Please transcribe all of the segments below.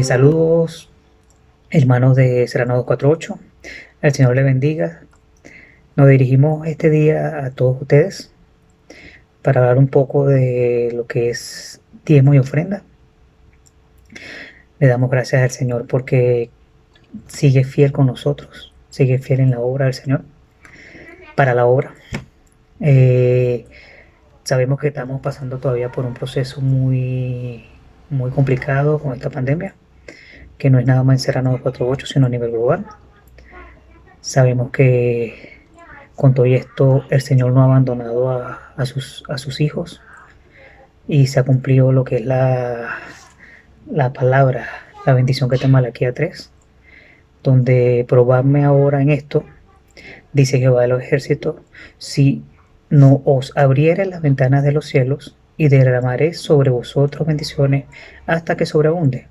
Saludos, hermanos de Serrano 248. El Señor le bendiga. Nos dirigimos este día a todos ustedes para hablar un poco de lo que es diezmo y ofrenda. Le damos gracias al Señor porque sigue fiel con nosotros, sigue fiel en la obra del Señor, para la obra. Eh, Sabemos que estamos pasando todavía por un proceso muy complicado con esta pandemia, que no es nada más en Serrano 248, sino a nivel global. Sabemos que con todo esto el Señor no ha abandonado a sus hijos y se ha cumplido lo que es la palabra, la bendición que está en Malaquía 3, donde probadme ahora en esto, dice Jehová de los ejércitos, si no os abriere las ventanas de los cielos y derramaré sobre vosotros bendiciones hasta que sobreabunde.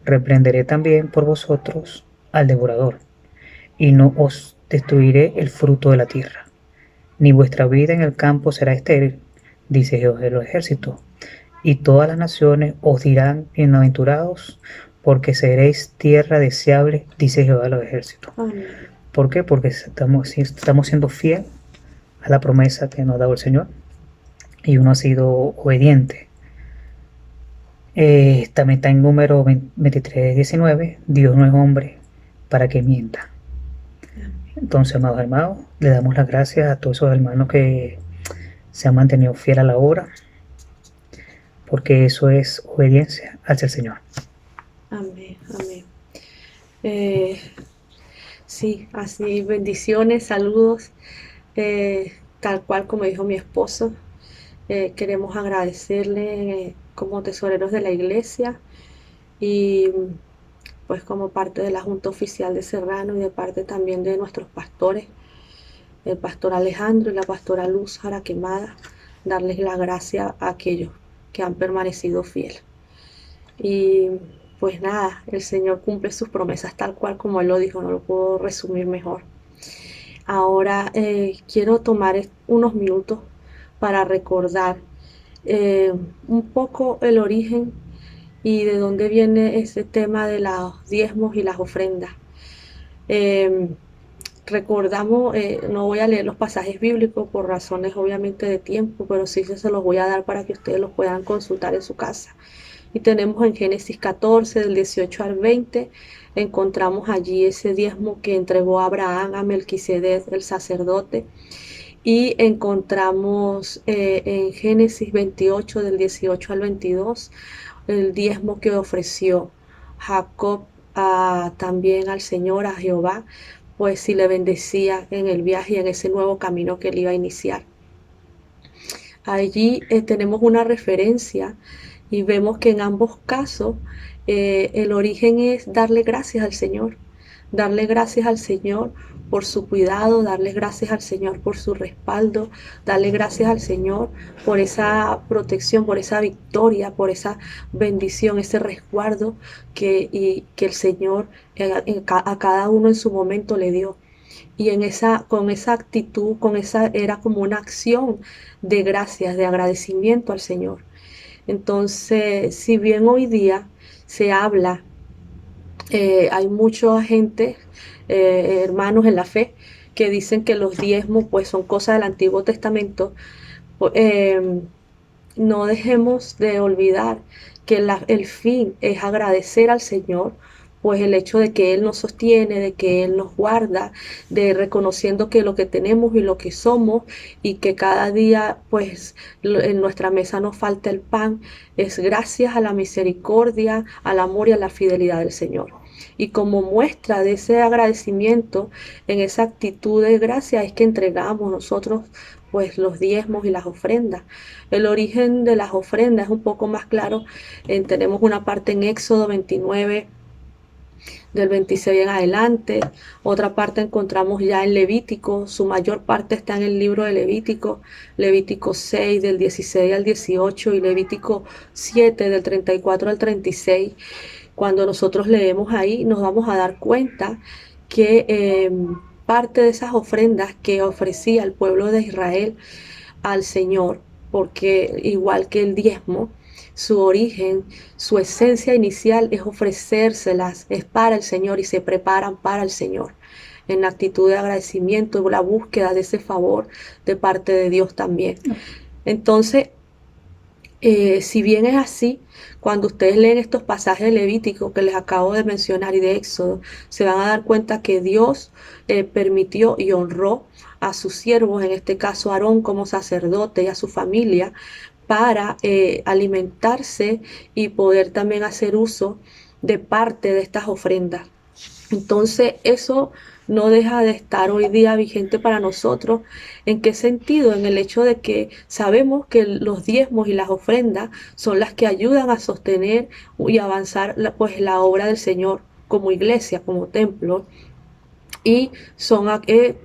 Reprenderé también por vosotros al devorador y no os destruiré el fruto de la tierra, ni vuestra vida en el campo será estéril, dice Jehová de los ejércitos, y todas las naciones os dirán bienaventurados, porque seréis tierra deseable, dice Jehová de los ejércitos. Amén. ¿Por qué? Porque estamos siendo fiel a la promesa que nos ha dado el Señor y uno ha sido obediente. También está en número 23:19, Dios no es hombre para que mienta. Entonces, amados hermanos, le damos las gracias a todos esos hermanos que se han mantenido fiel a la obra, porque eso es obediencia hacia el Señor. Amén. Amén. Eh, sí, así bendiciones, saludos. Tal cual como dijo mi esposo, queremos agradecerle como tesoreros de la iglesia y pues como parte de la Junta Oficial de Serrano y de parte también de nuestros pastores, el pastor Alejandro y la pastora Luz Jaraquemada, darles la gracia a aquellos que han permanecido fieles. Y pues nada, el Señor cumple sus promesas tal cual como Él lo dijo, no lo puedo resumir mejor. Ahora quiero tomar unos minutos para recordar eh, un poco el origen y de dónde viene ese tema de los diezmos y las ofrendas. Eh, Recordamos, no voy a leer los pasajes bíblicos por razones obviamente de tiempo, pero sí se los voy a dar para que ustedes los puedan consultar en su casa. Y tenemos en Génesis 14, del 18 al 20, encontramos allí ese diezmo que entregó Abraham a Melquisedec, el sacerdote. Y encontramos en Génesis 28, del 18 al 22, el diezmo que ofreció Jacob también al Señor, a Jehová, pues si le bendecía en el viaje y en ese nuevo camino que él iba a iniciar. Allí tenemos una referencia y vemos que en ambos casos el origen es darle gracias al Señor, darle gracias al Señor por su cuidado, darle gracias al Señor por su respaldo, darle gracias al Señor por esa protección, por esa victoria, por esa bendición, ese resguardo que el Señor a cada uno en su momento le dio. Y con esa actitud, era como una acción de gracias, de agradecimiento al Señor. Entonces, si bien hoy día se habla, hay mucha gente, hermanos en la fe, que dicen que los diezmos pues son cosas del Antiguo Testamento. eh, no dejemos de olvidar que el fin es agradecer al Señor, pues el hecho de que Él nos sostiene, de que Él nos guarda, de reconociendo que lo que tenemos y lo que somos y que cada día pues en nuestra mesa nos falta el pan, es gracias a la misericordia, al amor y a la fidelidad del Señor. Y como muestra de ese agradecimiento, en esa actitud de gracia es que entregamos nosotros pues los diezmos y las ofrendas. El origen de las ofrendas es un poco más claro. Tenemos una parte en Éxodo 29, del 26 en adelante. Otra parte encontramos ya en Levítico. Su mayor parte está en el libro de Levítico. Levítico 6, del 16 al 18 y Levítico 7, del 34 al 36. Cuando nosotros leemos ahí, nos vamos a dar cuenta que parte de esas ofrendas que ofrecía el pueblo de Israel al Señor, porque igual que el diezmo, su origen, su esencia inicial es ofrecérselas, es para el Señor y se preparan para el Señor en la actitud de agradecimiento, la búsqueda de ese favor de parte de Dios también. Entonces, si bien es así, cuando ustedes leen estos pasajes levíticos que les acabo de mencionar y de Éxodo, se van a dar cuenta que Dios permitió y honró a sus siervos, en este caso Aarón como sacerdote y a su familia, para alimentarse y poder también hacer uso de parte de estas ofrendas. Entonces, eso no deja de estar hoy día vigente para nosotros. ¿En qué sentido? En el hecho de que sabemos que los diezmos y las ofrendas son las que ayudan a sostener y avanzar pues, la obra del Señor como iglesia, como templo, y son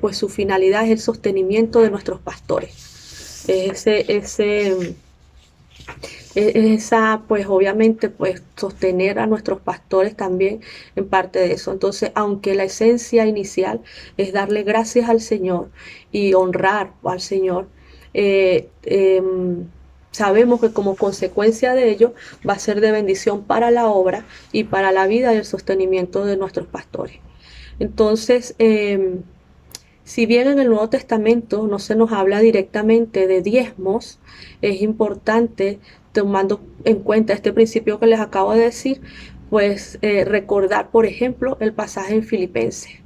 pues su finalidad es el sostenimiento de nuestros pastores. Esa, pues obviamente, pues sostener a nuestros pastores también en parte de eso. Entonces, aunque la esencia inicial es darle gracias al Señor y honrar al Señor, eh, eh, sabemos que como consecuencia de ello va a ser de bendición para la obra y para la vida y el sostenimiento de nuestros pastores. Entonces, si bien en el Nuevo Testamento no se nos habla directamente de diezmos, es importante, tomando en cuenta este principio que les acabo de decir, pues recordar, por ejemplo, el pasaje en Filipenses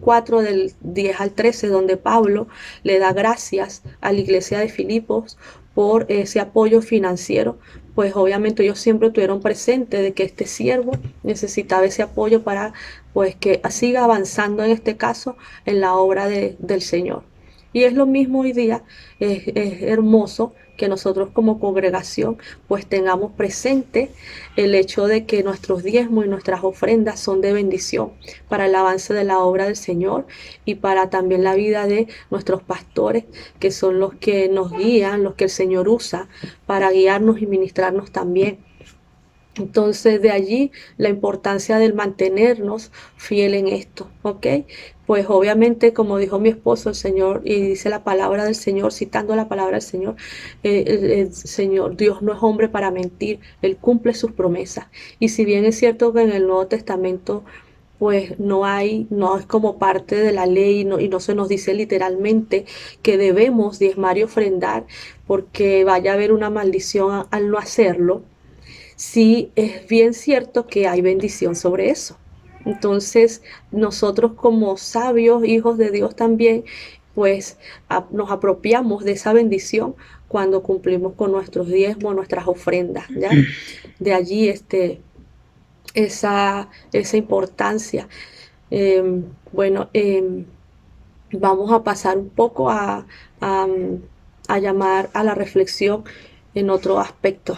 4 del 10 al 13, donde Pablo le da gracias a la iglesia de Filipos por ese apoyo financiero, pues obviamente ellos siempre tuvieron presente de que este siervo necesitaba ese apoyo para pues que siga avanzando en este caso en la obra del Señor. Y es lo mismo hoy día, es hermoso que nosotros como congregación pues tengamos presente el hecho de que nuestros diezmos y nuestras ofrendas son de bendición para el avance de la obra del Señor y para también la vida de nuestros pastores, que son los que nos guían, los que el Señor usa para guiarnos y ministrarnos también. Entonces de allí la importancia del mantenernos fiel en esto, ¿ok? Pues obviamente, como dijo mi esposo, el Señor, y dice la palabra del Señor, citando la palabra del Señor, el Señor, Dios no es hombre para mentir, Él cumple sus promesas. Y si bien es cierto que en el Nuevo Testamento pues no es como parte de la ley y no se nos dice literalmente que debemos diezmar y ofrendar porque vaya a haber una maldición al no hacerlo, sí es bien cierto que hay bendición sobre eso. Entonces, nosotros como sabios, hijos de Dios también, pues nos apropiamos de esa bendición cuando cumplimos con nuestros diezmos, nuestras ofrendas, ¿ya? De allí esa importancia. Bueno, vamos a pasar un poco a, a llamar a la reflexión en otro aspecto.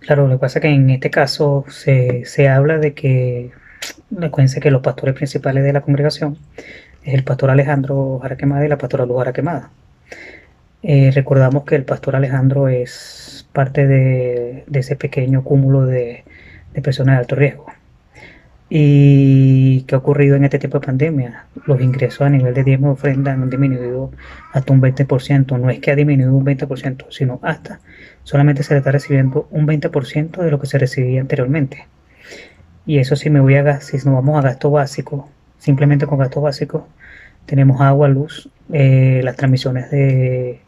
Claro, lo que pasa es que en este caso se habla de que, recuérdense que los pastores principales de la congregación es el pastor Alejandro Jaraquemada y la pastora Luz Jaraquemada. Recordamos que el pastor Alejandro es parte de ese pequeño cúmulo de personas de alto riesgo. ¿Y qué ha ocurrido en este tipo de pandemia? Los ingresos a nivel de diezmo de ofrenda han disminuido hasta un 20%. No es que ha disminuido un 20%, sino hasta solamente se le está recibiendo un 20% de lo que se recibía anteriormente. Y eso si nos vamos a gasto básico, simplemente con gasto básico, tenemos agua, luz, las transmisiones de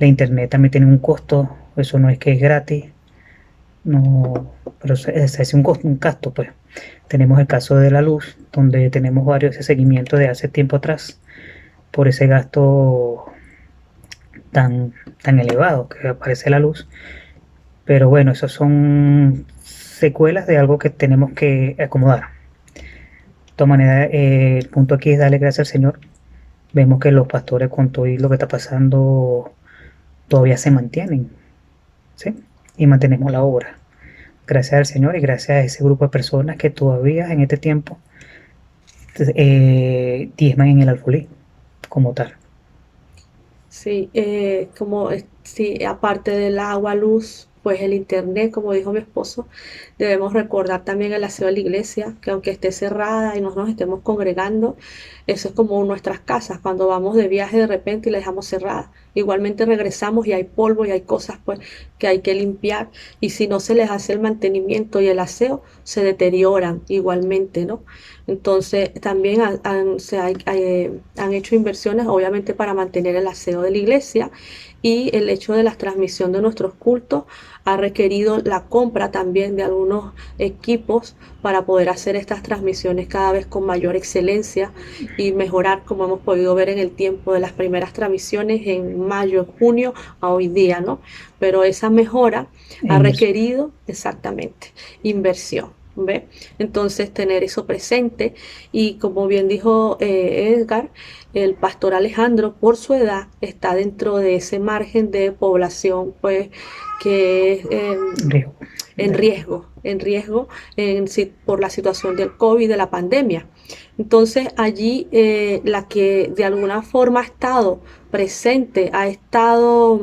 internet también tienen un costo, eso no es que es gratis, no, pero es un gasto, pues. Tenemos el caso de la luz, donde tenemos varios ese seguimiento de hace tiempo atrás por ese gasto tan elevado que aparece la luz. Pero bueno, esos son secuelas de algo que tenemos que acomodar. De todas maneras, el punto aquí es darle gracias al Señor. Vemos que los pastores con todo y lo que está pasando todavía se mantienen, ¿sí? Y mantenemos la obra. Gracias al Señor y gracias a ese grupo de personas que todavía en este tiempo diezman en el alfolí como tal. Sí, sí, aparte del agua, luz, pues el internet, como dijo mi esposo, debemos recordar también el aseo de la iglesia, que aunque esté cerrada y no nos estemos congregando, eso es como nuestras casas, cuando vamos de viaje de repente y la dejamos cerrada. igualmente regresamos y hay polvo y hay cosas pues que hay que limpiar, y si no se les hace el mantenimiento y el aseo, se deterioran igualmente, ¿no? Entonces también han hecho inversiones obviamente para mantener el aseo de la iglesia, y el hecho de la transmisión de nuestros cultos ha requerido la compra también de algunos equipos para poder hacer estas transmisiones cada vez con mayor excelencia y mejorar, como hemos podido ver en el tiempo de las primeras transmisiones en mayo, junio a hoy día, ¿no? Pero esa mejora ha Inversión. requerido exactamente inversión. ¿Ve? Entonces tener eso presente, y como bien dijo Edgar, el pastor Alejandro por su edad está dentro de ese margen de población pues que es Riesgo. en riesgo por la situación del COVID, de la pandemia. Entonces allí la que de alguna forma ha estado presente, ha estado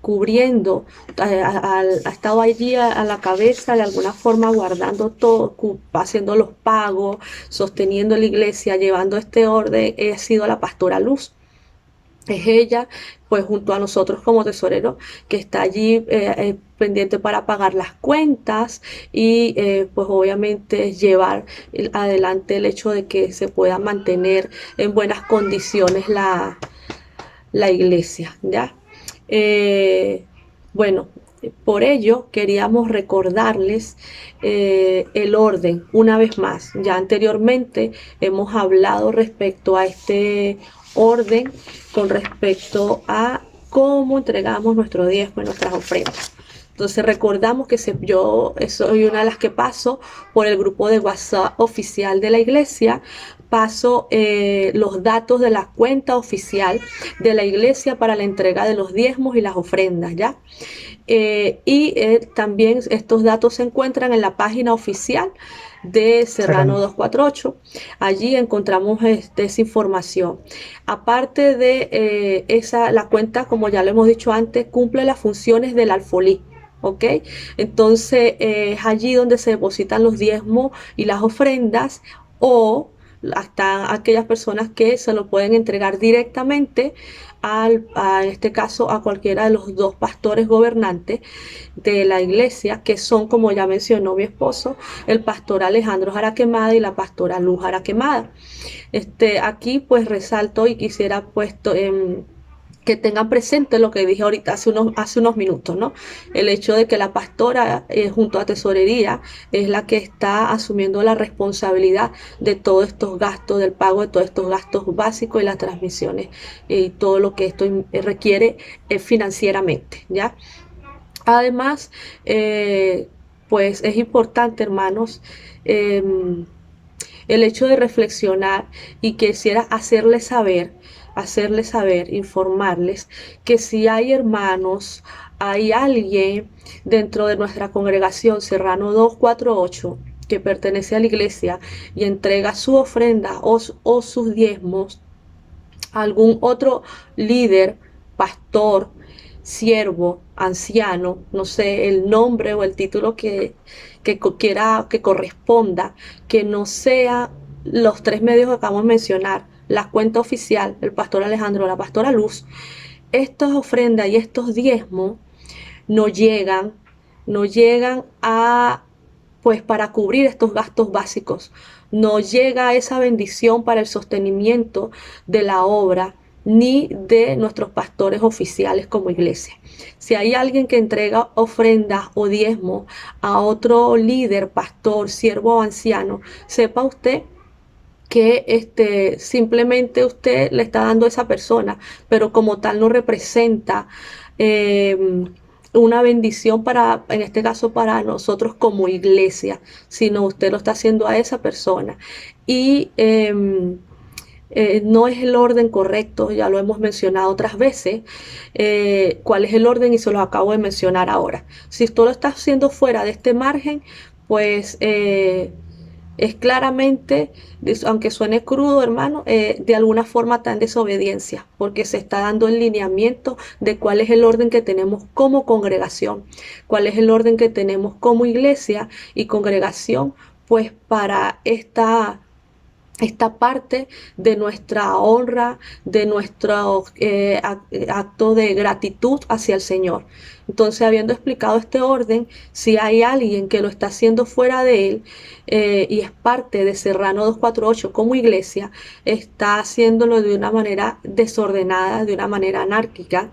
cubriendo, ha estado allí a la cabeza de alguna forma guardando todo, haciendo los pagos, sosteniendo la iglesia, llevando este orden, ha sido la pastora Luz. Es ella, pues junto a nosotros como tesorero, que está allí pendiente para pagar las cuentas y pues obviamente llevar adelante el hecho de que se pueda mantener en buenas condiciones la iglesia, ¿ya? Eh, bueno, por ello queríamos recordarles el orden una vez más. Ya anteriormente hemos hablado respecto a este orden con respecto a cómo entregamos nuestro diezmo y nuestras ofrendas. Entonces recordamos que yo soy una de las que paso por el grupo de WhatsApp oficial de la iglesia, paso los datos de la cuenta oficial de la iglesia para la entrega de los diezmos y las ofrendas, ¿ya? También estos datos se encuentran en la página oficial de Serrano Serrano. 248. Allí encontramos esa información. Aparte de la cuenta, como ya lo hemos dicho antes, cumple las funciones del alfolí. ¿Ok? Entonces es allí donde se depositan los diezmos y las ofrendas, o hasta aquellas personas que se lo pueden entregar directamente en este caso a cualquiera de los dos pastores gobernantes de la iglesia, que son, como ya mencionó mi esposo, el pastor Alejandro Jaraquemada y la pastora Luz Jaraquemada. Aquí pues resalto y quisiera puesto que tengan presente lo que dije ahorita hace unos minutos, ¿no? El hecho de que la pastora junto a tesorería es la que está asumiendo la responsabilidad de todos estos gastos, del pago de todos estos gastos básicos y las transmisiones y todo lo que esto requiere financieramente, ¿ya? Además, pues es importante, hermanos, eh, el hecho de reflexionar, y quisiera hacerles saber, informarles que si hay hermanos, hay alguien dentro de nuestra congregación Serrano 248 que pertenece a la iglesia y entrega su ofrenda o sus diezmos a algún otro líder, pastor, siervo, anciano, no sé, el nombre o el título quiera que corresponda, que no sea los tres medios que acabamos de mencionar, la cuenta oficial, el pastor Alejandro, la pastora Luz, estas ofrendas y estos diezmos no llegan, no llegan a, pues para cubrir estos gastos básicos, no llega esa bendición para el sostenimiento de la obra ni de nuestros pastores oficiales como iglesia. Si hay alguien que entrega ofrendas o diezmo a otro líder, pastor, siervo o anciano, sepa usted que simplemente usted le está dando a esa persona, pero como tal no representa una bendición para, en este caso, para nosotros como iglesia, sino usted lo está haciendo a esa persona. Y no es el orden correcto, ya lo hemos mencionado otras veces, cuál es el orden y se los acabo de mencionar ahora. Si tú lo estás haciendo fuera de este margen, pues es claramente, aunque suene crudo, hermano, de alguna forma está en desobediencia, porque se está dando el lineamiento de cuál es el orden que tenemos como congregación, cuál es el orden que tenemos como iglesia y congregación, pues para esta parte de nuestra honra, de nuestro acto de gratitud hacia el Señor. Entonces, habiendo explicado este orden, si hay alguien que lo está haciendo fuera de él y es parte de Serrano 248 como iglesia, está haciéndolo de una manera desordenada, de una manera anárquica,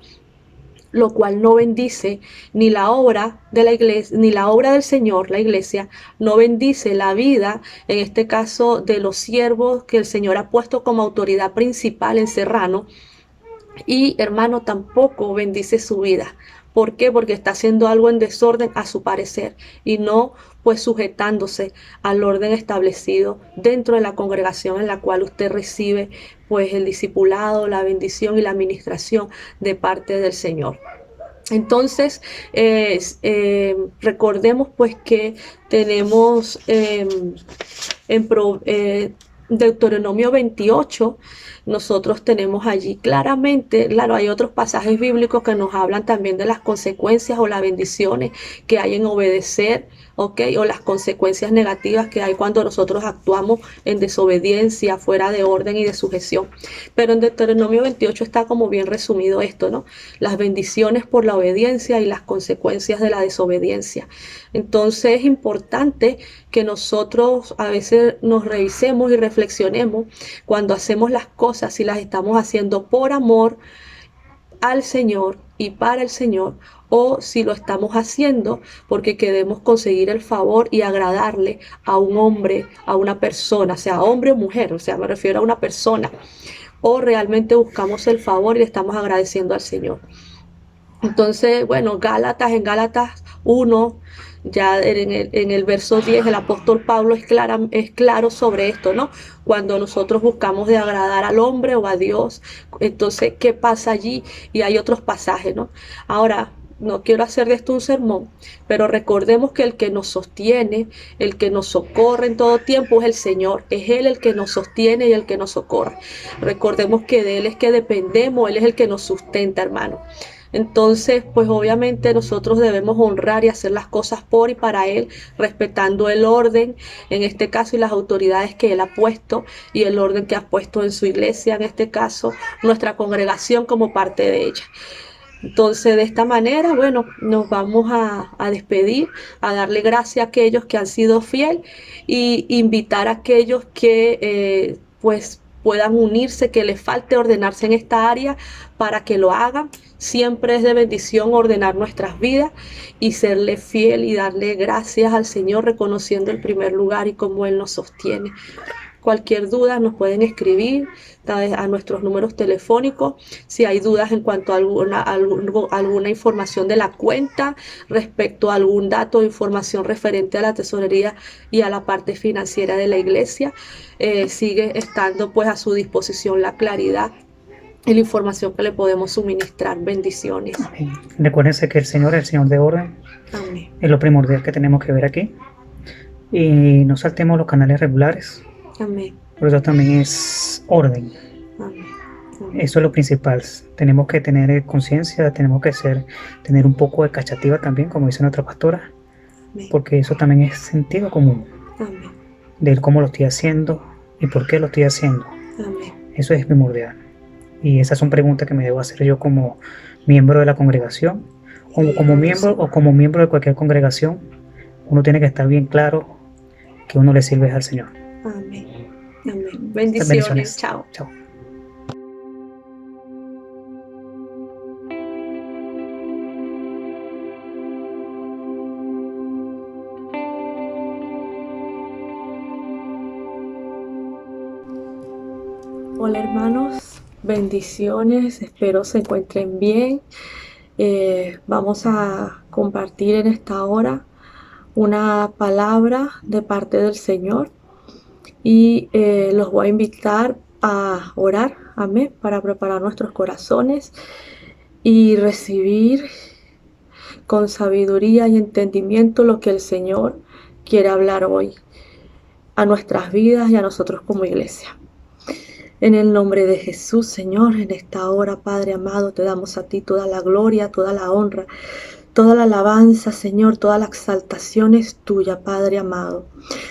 lo cual no bendice ni la obra de la iglesia, ni la obra del Señor, la iglesia, no bendice la vida, en este caso, de los siervos que el Señor ha puesto como autoridad principal en Serrano, y hermano, tampoco bendice su vida. ¿Por qué? Porque está haciendo algo en desorden a su parecer y no pues sujetándose al orden establecido dentro de la congregación en la cual usted recibe pues el discipulado, la bendición y la administración de parte del Señor. Entonces, recordemos pues que tenemos en Deuteronomio 28, nosotros tenemos allí claramente, claro, hay otros pasajes bíblicos que nos hablan también de las consecuencias o las bendiciones que hay en obedecer, ¿ok? O las consecuencias negativas que hay cuando nosotros actuamos en desobediencia, fuera de orden y de sujeción. Pero en Deuteronomio 28 está como bien resumido esto, ¿no? Las bendiciones por la obediencia y las consecuencias de la desobediencia. Entonces es importante que nosotros a veces nos revisemos y reflexionemos cuando hacemos las cosas, si las estamos haciendo por amor al Señor y para el Señor, o si lo estamos haciendo porque queremos conseguir el favor y agradarle a un hombre, a una persona, sea hombre o mujer, o sea, me refiero a una persona, o realmente buscamos el favor y le estamos agradeciendo al Señor. Entonces, bueno, en Gálatas 1, ya en el verso 10, el apóstol Pablo es claro sobre esto, ¿no? Cuando nosotros buscamos de agradar al hombre o a Dios, entonces, ¿qué pasa allí? Y hay otros pasajes, ¿no? Ahora, no quiero hacer de esto un sermón, pero recordemos que el que nos sostiene, el que nos socorre en todo tiempo es el Señor. Es Él el que nos sostiene y el que nos socorre. Recordemos que de Él es que dependemos, Él es el que nos sustenta, hermano. Entonces, pues obviamente nosotros debemos honrar y hacer las cosas por y para Él, respetando el orden, en este caso, y las autoridades que Él ha puesto y el orden que ha puesto en su iglesia, en este caso, nuestra congregación como parte de ella. Entonces, de esta manera, bueno, nos vamos a despedir, a darle gracias a aquellos que han sido fieles y invitar a aquellos que pues puedan unirse, que les falte ordenarse en esta área para que lo hagan. Siempre es de bendición ordenar nuestras vidas y serle fiel y darle gracias al Señor, reconociendo el primer lugar y cómo Él nos sostiene. Cualquier duda nos pueden escribir a nuestros números telefónicos. Si hay dudas en cuanto a alguna información de la cuenta, respecto a algún dato o información referente a la tesorería y a la parte financiera de la iglesia, sigue estando pues a su disposición la claridad y la información que le podemos suministrar. Bendiciones. Amén. Recuérdense que el Señor es el Señor de orden. Amén. Es lo primordial que tenemos que ver aquí. Y no saltemos los canales regulares. Amén. Por eso también es orden. Amén. Eso es lo principal. Tenemos que tener conciencia, tenemos que tener un poco de cachativa también, como dice nuestra pastora, Amén. porque eso también es sentido común, Amén. de cómo lo estoy haciendo y por qué lo estoy haciendo. Amén. Eso es primordial. Y esas son preguntas que me debo hacer yo como miembro de la congregación, o como miembro de cualquier congregación. Uno tiene que estar bien claro que uno le sirve al Señor. Amén. Amén. Bendiciones. Chao. Chao. Hola hermanos, bendiciones, espero se encuentren bien. Vamos a compartir en esta hora una palabra de parte del Señor y los voy a invitar a orar, amén, para preparar nuestros corazones y recibir con sabiduría y entendimiento lo que el Señor quiere hablar hoy a nuestras vidas y a nosotros como iglesia. En el nombre de Jesús, Señor, en esta hora, Padre amado, te damos a ti toda la gloria, toda la honra, Toda la alabanza, Señor, toda la exaltación es tuya, Padre amado.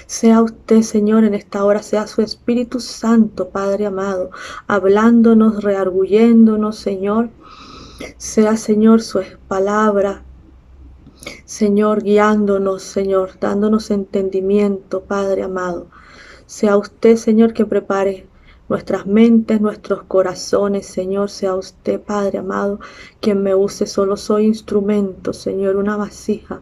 Sea usted, Señor, en esta hora, sea su Espíritu Santo, Padre amado, hablándonos, rearguyéndonos, Señor. Sea, Señor, su palabra, Señor, guiándonos, Señor, dándonos entendimiento, Padre amado. Sea usted, Señor, que prepare nuestras mentes, nuestros corazones, Señor. Sea usted, Padre amado, quien me use. Solo soy instrumento, Señor, una vasija.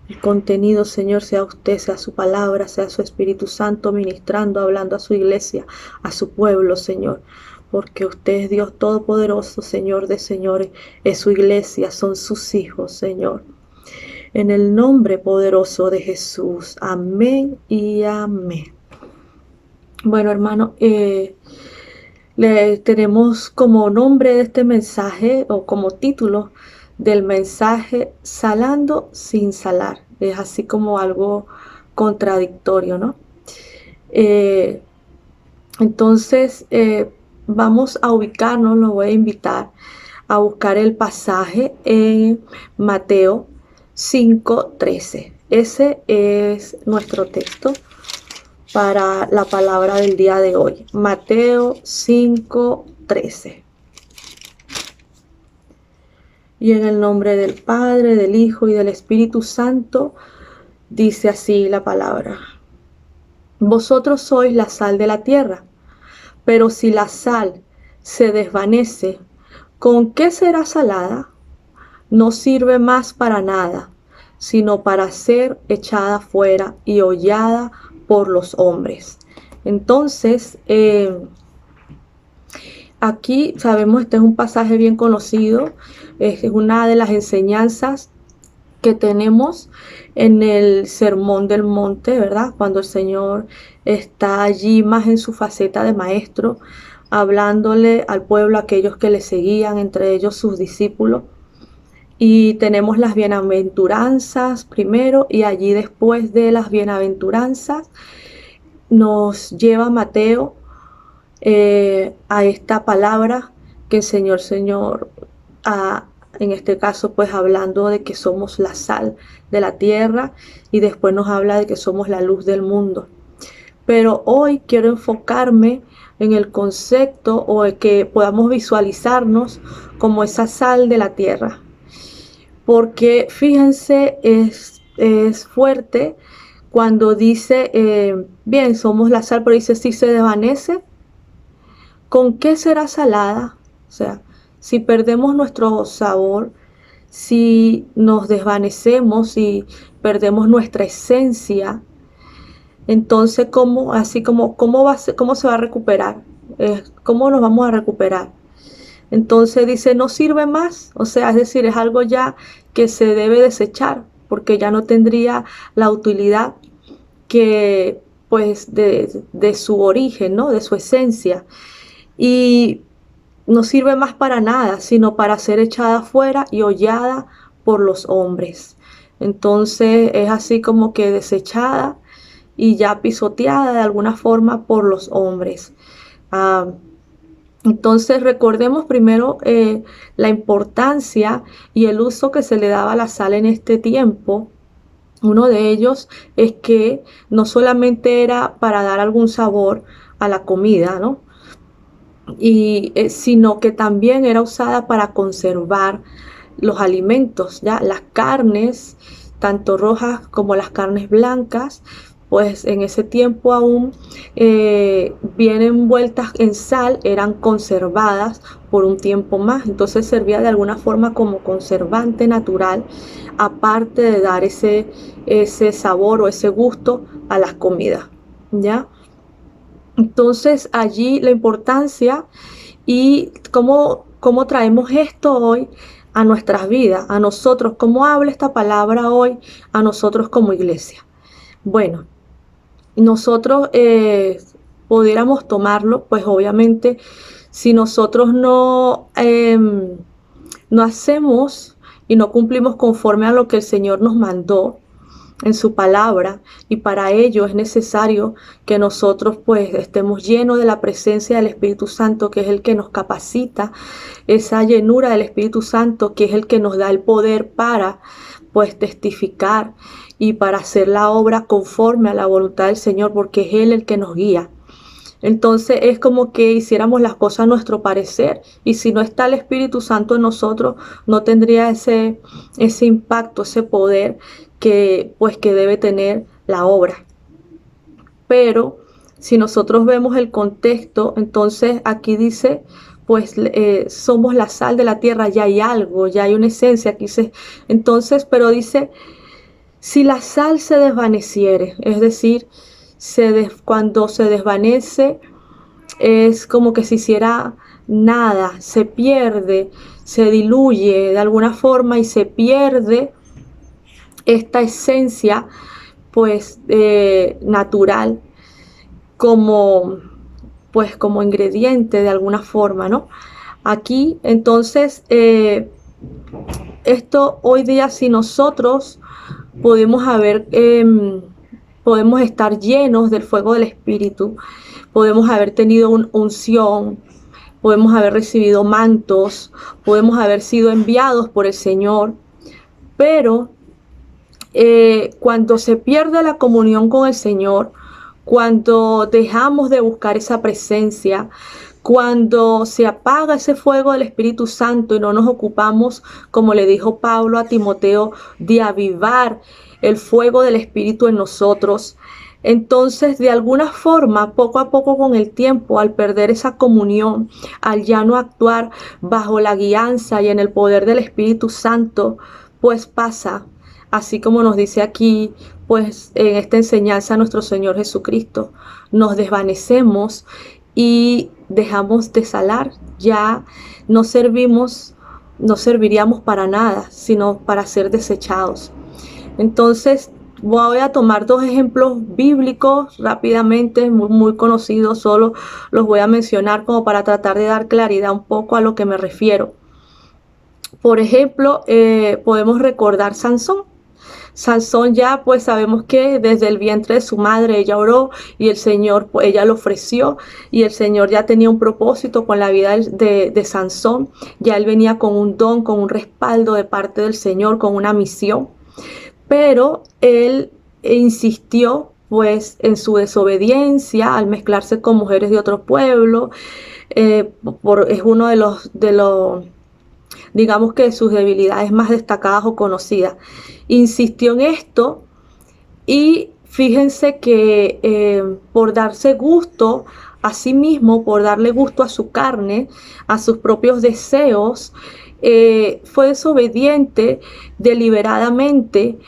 El contenido, Señor, sea usted, sea su palabra, sea su Espíritu Santo ministrando, hablando a su iglesia, a su pueblo, Señor. Porque usted es Dios Todopoderoso, Señor de señores, es su iglesia, son sus hijos, Señor. En el nombre poderoso de Jesús. Amén y amén. Bueno, hermano, le tenemos como nombre de este mensaje o como título del mensaje Salando sin salar. Es así como algo contradictorio, ¿no? Entonces, vamos a ubicarnos, lo voy a invitar a buscar el pasaje en Mateo 5:13. Ese es nuestro texto para la palabra del día de hoy. Mateo 5:13. Y en el nombre del Padre, del Hijo y del Espíritu Santo, dice así la palabra. Vosotros sois la sal de la tierra, pero si la sal se desvanece, ¿con qué será salada? No sirve más para nada, sino para ser echada fuera y hollada por los hombres. Entonces, aquí sabemos, este es un pasaje bien conocido, es una de las enseñanzas que tenemos en el Sermón del Monte, ¿verdad? Cuando el Señor está allí más en su faceta de maestro, hablándole al pueblo, a aquellos que le seguían, entre ellos sus discípulos. Y tenemos las bienaventuranzas primero, y allí después de las bienaventuranzas nos lleva Mateo a esta palabra que enseñó el Señor, en este caso pues hablando de que somos la sal de la tierra, y después nos habla de que somos la luz del mundo. Pero hoy quiero enfocarme en el concepto, o de que podamos visualizarnos como esa sal de la tierra. Porque fíjense, es fuerte cuando dice, bien, somos la sal, pero dice, si se desvanece, ¿con qué será salada? O sea, si perdemos nuestro sabor, si nos desvanecemos, si perdemos nuestra esencia, entonces, ¿cómo se va a recuperar? ¿Cómo nos vamos a recuperar? Entonces dice, no sirve más, o sea, es decir, es algo ya que se debe desechar, porque ya no tendría la utilidad que, pues, de su origen, ¿no? De su esencia. Y no sirve más para nada, sino para ser echada fuera y hollada por los hombres. Entonces es así como que desechada y ya pisoteada de alguna forma por los hombres. Entonces recordemos primero la importancia y el uso que se le daba a la sal en este tiempo. Uno de ellos es que no solamente era para dar algún sabor a la comida, ¿no? Sino que también era usada para conservar los alimentos, ¿ya? Las carnes, tanto rojas como las carnes blancas, pues en ese tiempo aún bien envueltas en sal, eran conservadas por un tiempo más. Entonces servía de alguna forma como conservante natural, aparte de dar ese sabor o ese gusto a las comidas, ¿ya? Entonces allí la importancia y cómo traemos esto hoy a nuestras vidas, a nosotros, cómo habla esta palabra hoy a nosotros como iglesia. Bueno, nosotros pudiéramos tomarlo, pues obviamente si nosotros no hacemos y no cumplimos conforme a lo que el Señor nos mandó, en su palabra, y para ello es necesario que nosotros pues estemos llenos de la presencia del Espíritu Santo, que es el que nos capacita, esa llenura del Espíritu Santo, que es el que nos da el poder para pues testificar y para hacer la obra conforme a la voluntad del Señor, porque es Él el que nos guía. Entonces es como que hiciéramos las cosas a nuestro parecer, y si no está el Espíritu Santo en nosotros, no tendría ese impacto, ese poder que debe tener la obra. Pero si nosotros vemos el contexto, entonces aquí dice, pues somos la sal de la tierra, ya hay algo, ya hay una esencia. Entonces, pero dice, si la sal se desvaneciere, es decir, cuando se desvanece, es como que se hiciera nada, se pierde, se diluye de alguna forma y se pierde esta esencia pues natural como pues como ingrediente de alguna forma, ¿no? Aquí entonces esto hoy día, si nosotros podemos podemos estar llenos del fuego del Espíritu, podemos haber tenido una unción, podemos haber recibido mantos, podemos haber sido enviados por el Señor, pero cuando se pierde la comunión con el Señor, cuando dejamos de buscar esa presencia, cuando se apaga ese fuego del Espíritu Santo y no nos ocupamos, como le dijo Pablo a Timoteo, de avivar el fuego del Espíritu en nosotros, entonces de alguna forma, poco a poco con el tiempo, al perder esa comunión, al ya no actuar bajo la guianza y en el poder del Espíritu Santo, pues pasa, así como nos dice aquí, pues en esta enseñanza nuestro Señor Jesucristo, nos desvanecemos y dejamos de salar, ya no serviríamos para nada, sino para ser desechados. Entonces voy a tomar dos ejemplos bíblicos rápidamente, muy conocidos, solo los voy a mencionar como para tratar de dar claridad un poco a lo que me refiero. Por ejemplo, podemos recordar Sansón. Sansón ya pues sabemos que desde el vientre de su madre ella oró y el Señor, pues, ella lo ofreció, y el Señor ya tenía un propósito con la vida de Sansón. Ya él venía con un don, con un respaldo de parte del Señor, con una misión, pero él insistió pues en su desobediencia al mezclarse con mujeres de otro pueblo. Es uno de los digamos que sus debilidades más destacadas o conocidas. Insistió en esto y fíjense que por darse gusto a sí mismo, por darle gusto a su carne, a sus propios deseos, fue desobediente deliberadamente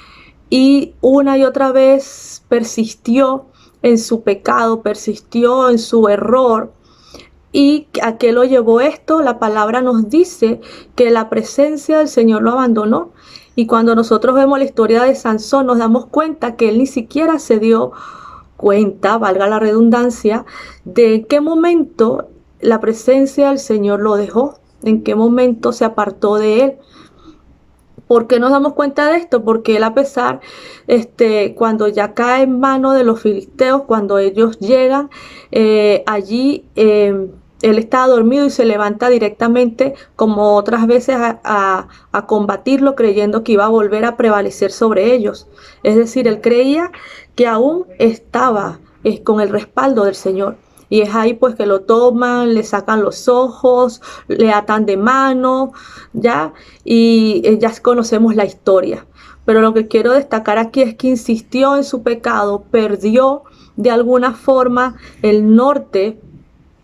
y una y otra vez persistió en su pecado, persistió en su error. ¿Y a qué lo llevó esto? La palabra nos dice que la presencia del Señor lo abandonó. Y cuando nosotros vemos la historia de Sansón, nos damos cuenta que él ni siquiera se dio cuenta, valga la redundancia, de en qué momento la presencia del Señor lo dejó, en qué momento se apartó de él. ¿Por qué nos damos cuenta de esto? Porque él, a pesar, cuando ya cae en manos de los filisteos, cuando ellos llegan allí, él estaba dormido y se levanta directamente, como otras veces, a combatirlo, creyendo que iba a volver a prevalecer sobre ellos. Es decir, él creía que aún estaba con el respaldo del Señor. Y es ahí pues que lo toman, le sacan los ojos, le atan de mano, ¿ya? Y ya conocemos la historia. Pero lo que quiero destacar aquí es que insistió en su pecado, perdió de alguna forma el norte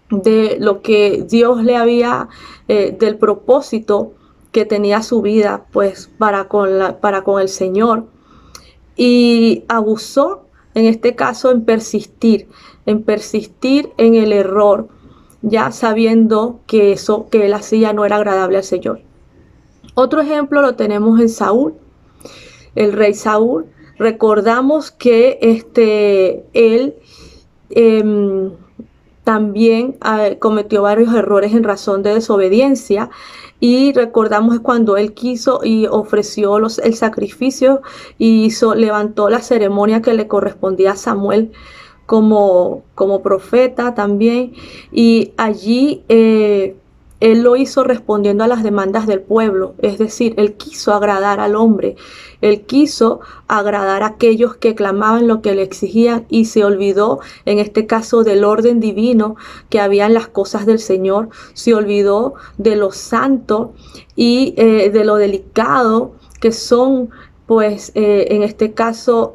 de lo que Dios le había, del propósito que tenía su vida, pues para con el Señor. Y abusó, en este caso, en persistir en el error, ya sabiendo que eso que él hacía no era agradable al Señor. Otro ejemplo lo tenemos en Saúl, el rey Saúl. Recordamos que él también cometió varios errores en razón de desobediencia. Y recordamos cuando él quiso y ofreció el sacrificio y levantó la ceremonia que le correspondía a Samuel como profeta también. Y allí él lo hizo respondiendo a las demandas del pueblo. Es decir, él quiso agradar al hombre. Él quiso agradar a aquellos que clamaban lo que le exigían y se olvidó, en este caso, del orden divino que había en las cosas del Señor. Se olvidó de lo santo y de lo delicado que son, pues, en este caso,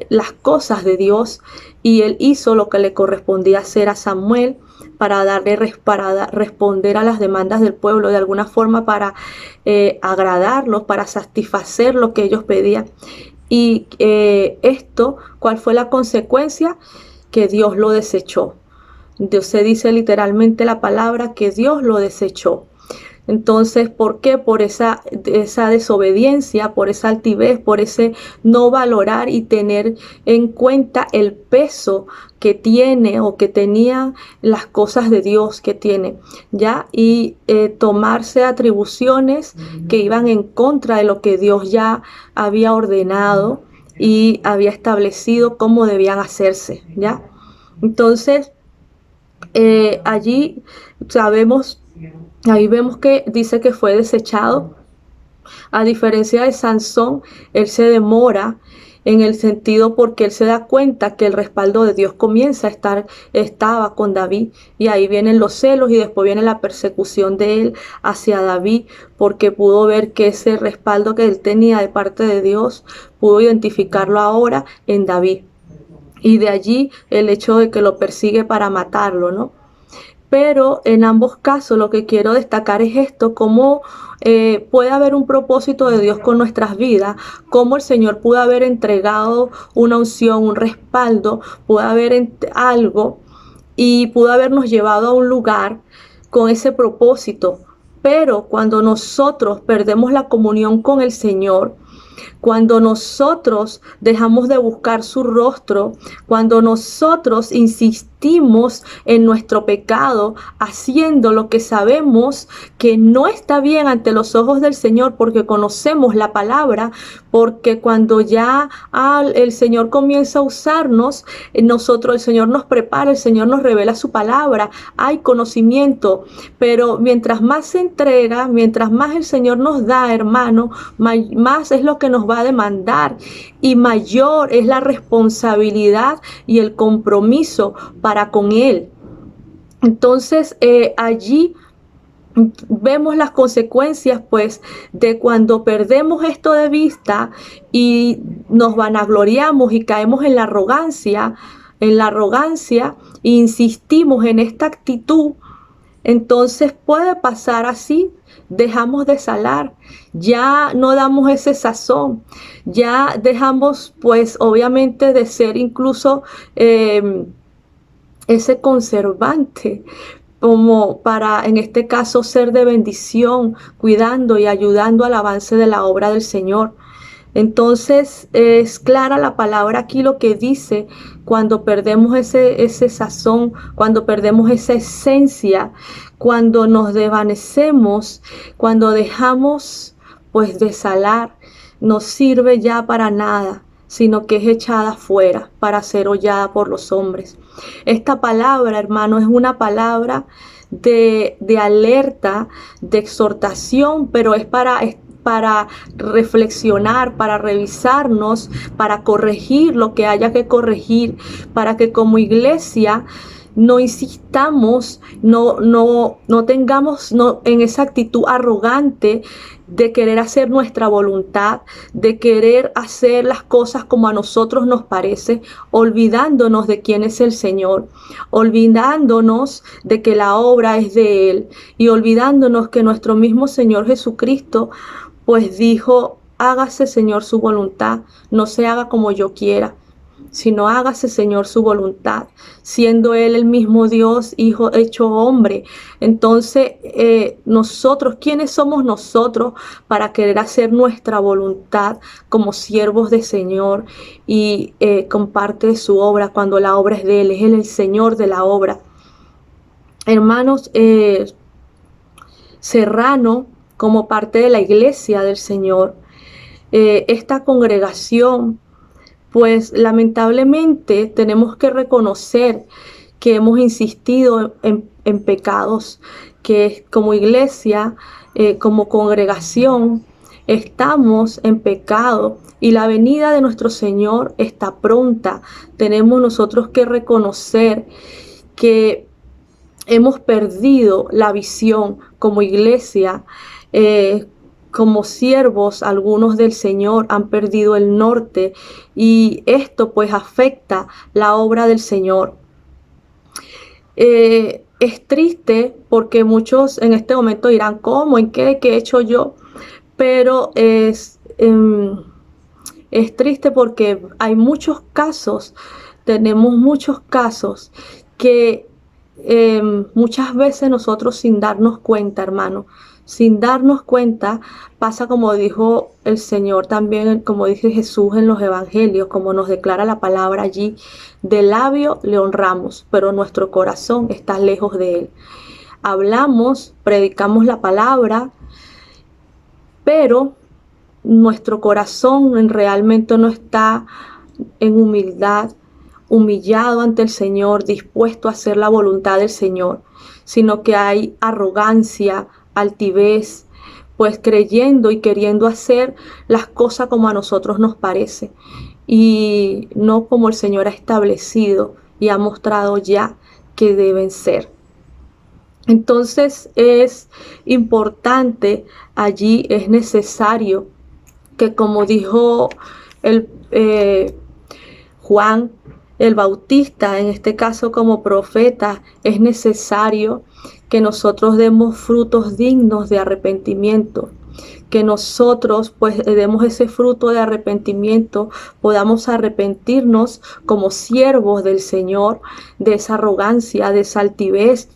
las cosas de Dios. Y él hizo lo que le correspondía hacer a Samuel para responder a las demandas del pueblo, de alguna forma para agradarlos, para satisfacer lo que ellos pedían. Y esto, ¿cuál fue la consecuencia? Que Dios lo desechó. Dios, se dice literalmente la palabra que Dios lo desechó. Entonces, ¿por qué? Por esa desobediencia, por esa altivez, por ese no valorar y tener en cuenta el peso que tiene o que tenían las cosas de Dios que tiene, ¿ya? Y tomarse atribuciones que iban en contra de lo que Dios ya había ordenado y había establecido cómo debían hacerse, ¿ya? Entonces, allí sabemos, ahí vemos que dice que fue desechado. A diferencia de Sansón, él se demora en el sentido porque él se da cuenta que el respaldo de Dios estaba con David, y ahí vienen los celos y después viene la persecución de él hacia David, porque pudo ver que ese respaldo que él tenía de parte de Dios, pudo identificarlo ahora en David. Y de allí el hecho de que lo persigue para matarlo, ¿no? Pero en ambos casos lo que quiero destacar es esto, cómo puede haber un propósito de Dios con nuestras vidas, cómo el Señor pudo haber entregado una unción, un respaldo, pudo haber algo y pudo habernos llevado a un lugar con ese propósito. Pero cuando nosotros perdemos la comunión con el Señor, cuando nosotros dejamos de buscar su rostro, cuando nosotros insistimos en nuestro pecado, haciendo lo que sabemos que no está bien ante los ojos del Señor, porque conocemos la palabra, porque cuando ya el Señor comienza a usarnos, el Señor nos prepara, el Señor nos revela su palabra, hay conocimiento, pero mientras más se entrega, mientras más el Señor nos da, hermano, más es lo que nos va a demandar, y mayor es la responsabilidad y el compromiso para con Él. Entonces, allí vemos las consecuencias, pues, de cuando perdemos esto de vista y nos vanagloriamos y caemos en la arrogancia, e insistimos en esta actitud. Entonces puede pasar así, dejamos de salar, ya no damos ese sazón, ya dejamos, pues, obviamente, de ser incluso ese conservante, como para, en este caso, ser de bendición, cuidando y ayudando al avance de la obra del Señor. Entonces es clara la palabra aquí lo que dice: cuando perdemos ese sazón, cuando perdemos esa esencia, cuando nos desvanecemos, cuando dejamos, pues, de salar, no sirve ya para nada, sino que es echada afuera para ser hollada por los hombres. Esta palabra, hermano, es una palabra de alerta, de exhortación, pero es para reflexionar, para revisarnos, para corregir lo que haya que corregir, para que como iglesia no insistamos, no tengamos en esa actitud arrogante de querer hacer nuestra voluntad, de querer hacer las cosas como a nosotros nos parece, olvidándonos de quién es el Señor, olvidándonos de que la obra es de Él, y olvidándonos que nuestro mismo Señor Jesucristo, pues, dijo: hágase, Señor, su voluntad, no se haga como yo quiera, sino hágase, Señor, su voluntad, siendo Él el mismo Dios, Hijo hecho hombre. Entonces, nosotros, ¿quiénes somos nosotros para querer hacer nuestra voluntad como siervos del Señor y con parte de su obra, cuando la obra es de Él? Es Él el Señor de la obra. Hermanos, Serrano como parte de la iglesia del Señor. Esta congregación, pues lamentablemente tenemos que reconocer que hemos insistido en pecados, que como iglesia, como congregación, estamos en pecado y la venida de nuestro Señor está pronta. Tenemos nosotros que reconocer que hemos perdido la visión como iglesia, como siervos, algunos del Señor han perdido el norte y esto pues afecta la obra del Señor. Es triste porque muchos en este momento dirán, ¿cómo? ¿En qué? ¿Qué he hecho yo? Pero es triste porque hay muchos casos, tenemos muchos casos que muchas veces nosotros sin darnos cuenta, hermano, sin darnos cuenta, pasa como dijo el Señor también, como dice Jesús en los evangelios, como nos declara la palabra allí, de labio le honramos, pero nuestro corazón está lejos de él. Hablamos, predicamos la palabra, pero nuestro corazón realmente no está en humildad, humillado ante el Señor, dispuesto a hacer la voluntad del Señor, sino que hay arrogancia, altivez, pues creyendo y queriendo hacer las cosas como a nosotros nos parece y no como el Señor ha establecido y ha mostrado ya que deben ser. Entonces es importante, allí es necesario que, como dijo el Juan el Bautista, en este caso como profeta, es necesario que nosotros demos frutos dignos de arrepentimiento, que nosotros pues demos ese fruto de arrepentimiento, podamos arrepentirnos como siervos del Señor de esa arrogancia, de esa altivez,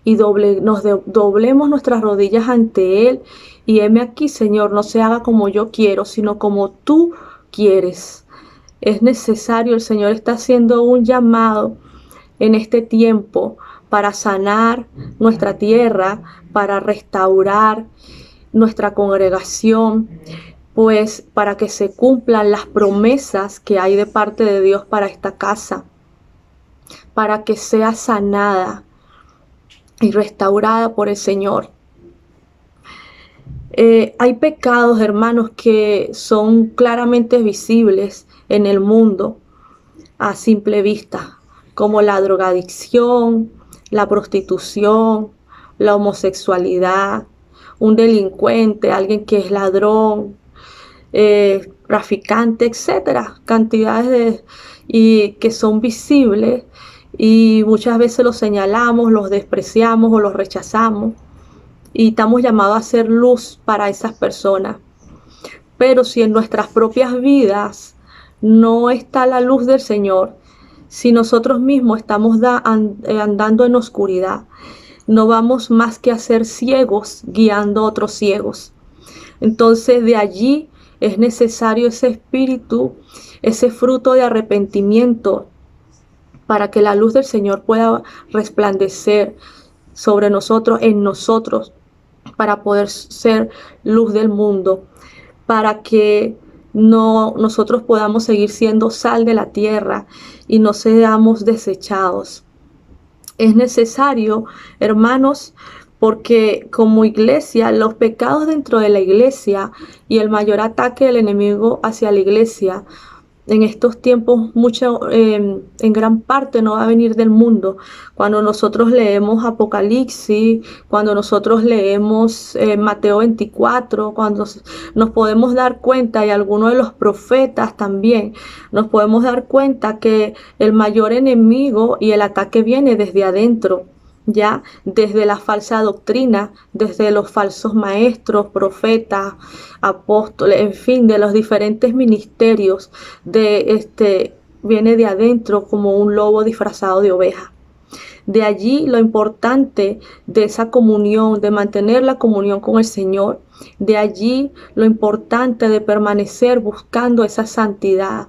y doblemos nuestras rodillas ante Él y heme aquí, Señor, no se haga como yo quiero, sino como tú quieres. Es necesario, el Señor está haciendo un llamado en este tiempo para sanar nuestra tierra, para restaurar nuestra congregación, pues para que se cumplan las promesas que hay de parte de Dios para esta casa, para que sea sanada y restaurada por el Señor. Hay pecados, hermanos, que son claramente visibles en el mundo a simple vista, como la drogadicción, la prostitución, la homosexualidad, un delincuente, alguien que es ladrón, traficante, etcétera, cantidades y que son visibles y muchas veces los señalamos, los despreciamos o los rechazamos y estamos llamados a ser luz para esas personas. Pero si en nuestras propias vidas no está la luz del Señor, si nosotros mismos estamos andando en oscuridad, no vamos más que a ser ciegos guiando a otros ciegos. Entonces de allí es necesario ese espíritu, ese fruto de arrepentimiento para que la luz del Señor pueda resplandecer sobre nosotros, en nosotros, para poder ser luz del mundo, para que nosotros podamos seguir siendo sal de la tierra y no seamos desechados. Es necesario, hermanos, porque como iglesia, los pecados dentro de la iglesia y el mayor ataque del enemigo hacia la iglesia en estos tiempos en gran parte no va a venir del mundo. Cuando nosotros leemos Apocalipsis, cuando nosotros leemos Mateo 24, cuando nos podemos dar cuenta, y algunos de los profetas también, nos podemos dar cuenta que el mayor enemigo y el ataque viene desde adentro. Ya desde la falsa doctrina, desde los falsos maestros, profetas, apóstoles, en fin, de los diferentes ministerios, viene de adentro como un lobo disfrazado de oveja. De allí lo importante de esa comunión, de mantener la comunión con el Señor. De allí lo importante de permanecer buscando esa santidad.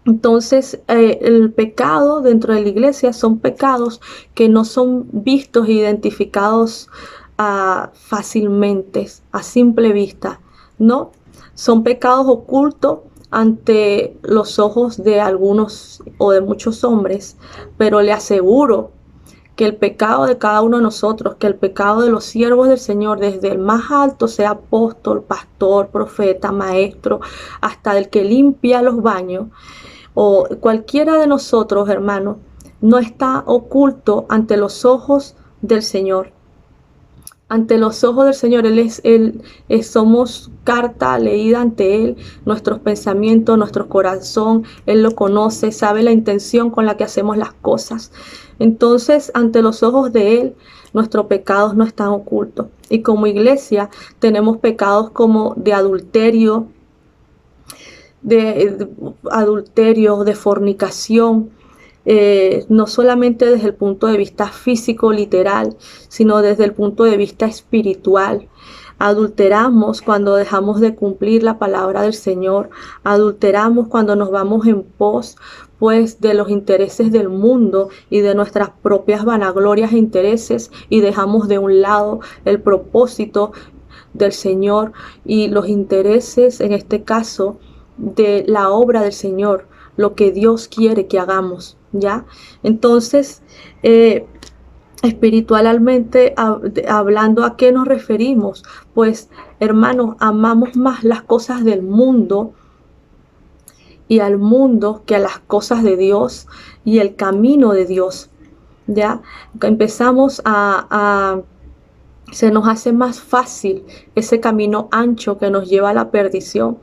Entonces, el pecado dentro de la iglesia son pecados que no son vistos e identificados fácilmente, a simple vista, ¿no? Son pecados ocultos ante los ojos de algunos o de muchos hombres, pero le aseguro que el pecado de cada uno de nosotros, que el pecado de los siervos del Señor, desde el más alto, sea apóstol, pastor, profeta, maestro, hasta el que limpia los baños, o cualquiera de nosotros, hermanos, no está oculto ante los ojos del Señor. Ante los ojos del Señor, somos carta leída ante Él, nuestros pensamientos, nuestro corazón, Él lo conoce, sabe la intención con la que hacemos las cosas. Entonces, ante los ojos de Él, nuestros pecados no están ocultos. Y como iglesia tenemos pecados como de adulterio, de fornicación, no solamente desde el punto de vista físico, literal, sino desde el punto de vista espiritual. Adulteramos cuando dejamos de cumplir la palabra del Señor. Adulteramos cuando nos vamos en pos, pues, de los intereses del mundo y de nuestras propias vanaglorias e intereses, y dejamos de un lado el propósito del Señor y los intereses, en este caso, de la obra del Señor, lo que Dios quiere que hagamos, ¿ya? Entonces, espiritualmente hablando, ¿a qué nos referimos? Pues, hermanos, amamos más las cosas del mundo y al mundo que a las cosas de Dios y el camino de Dios, ¿ya? Empezamos se nos hace más fácil ese camino ancho que nos lleva a la perdición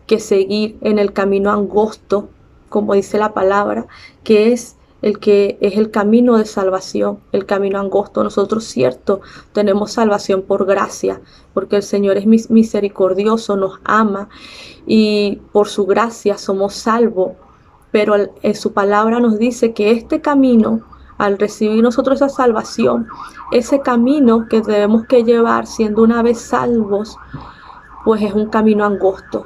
que seguir en el camino angosto, como dice la palabra, que es el camino de salvación, el camino angosto. Nosotros, cierto, tenemos salvación por gracia, porque el Señor es misericordioso, nos ama y por su gracia somos salvos. Pero en su palabra nos dice que este camino, al recibir nosotros esa salvación, ese camino que debemos que llevar siendo una vez salvos, pues es un camino angosto.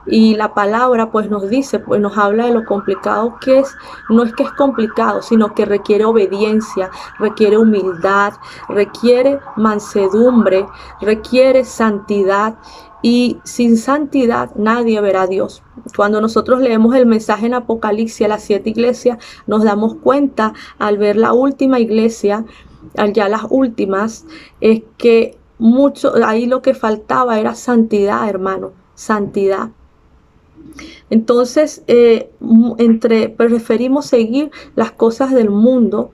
Y la palabra pues nos dice, pues nos habla de lo complicado que es. No es que es complicado, sino que requiere obediencia, requiere humildad, requiere mansedumbre, requiere santidad. Y sin santidad nadie verá a Dios. Cuando nosotros leemos el mensaje en Apocalipsis a las 7 iglesias, nos damos cuenta al ver la última iglesia, ya las últimas, es que ahí lo que faltaba era santidad, hermano, santidad. Entonces, preferimos seguir las cosas del mundo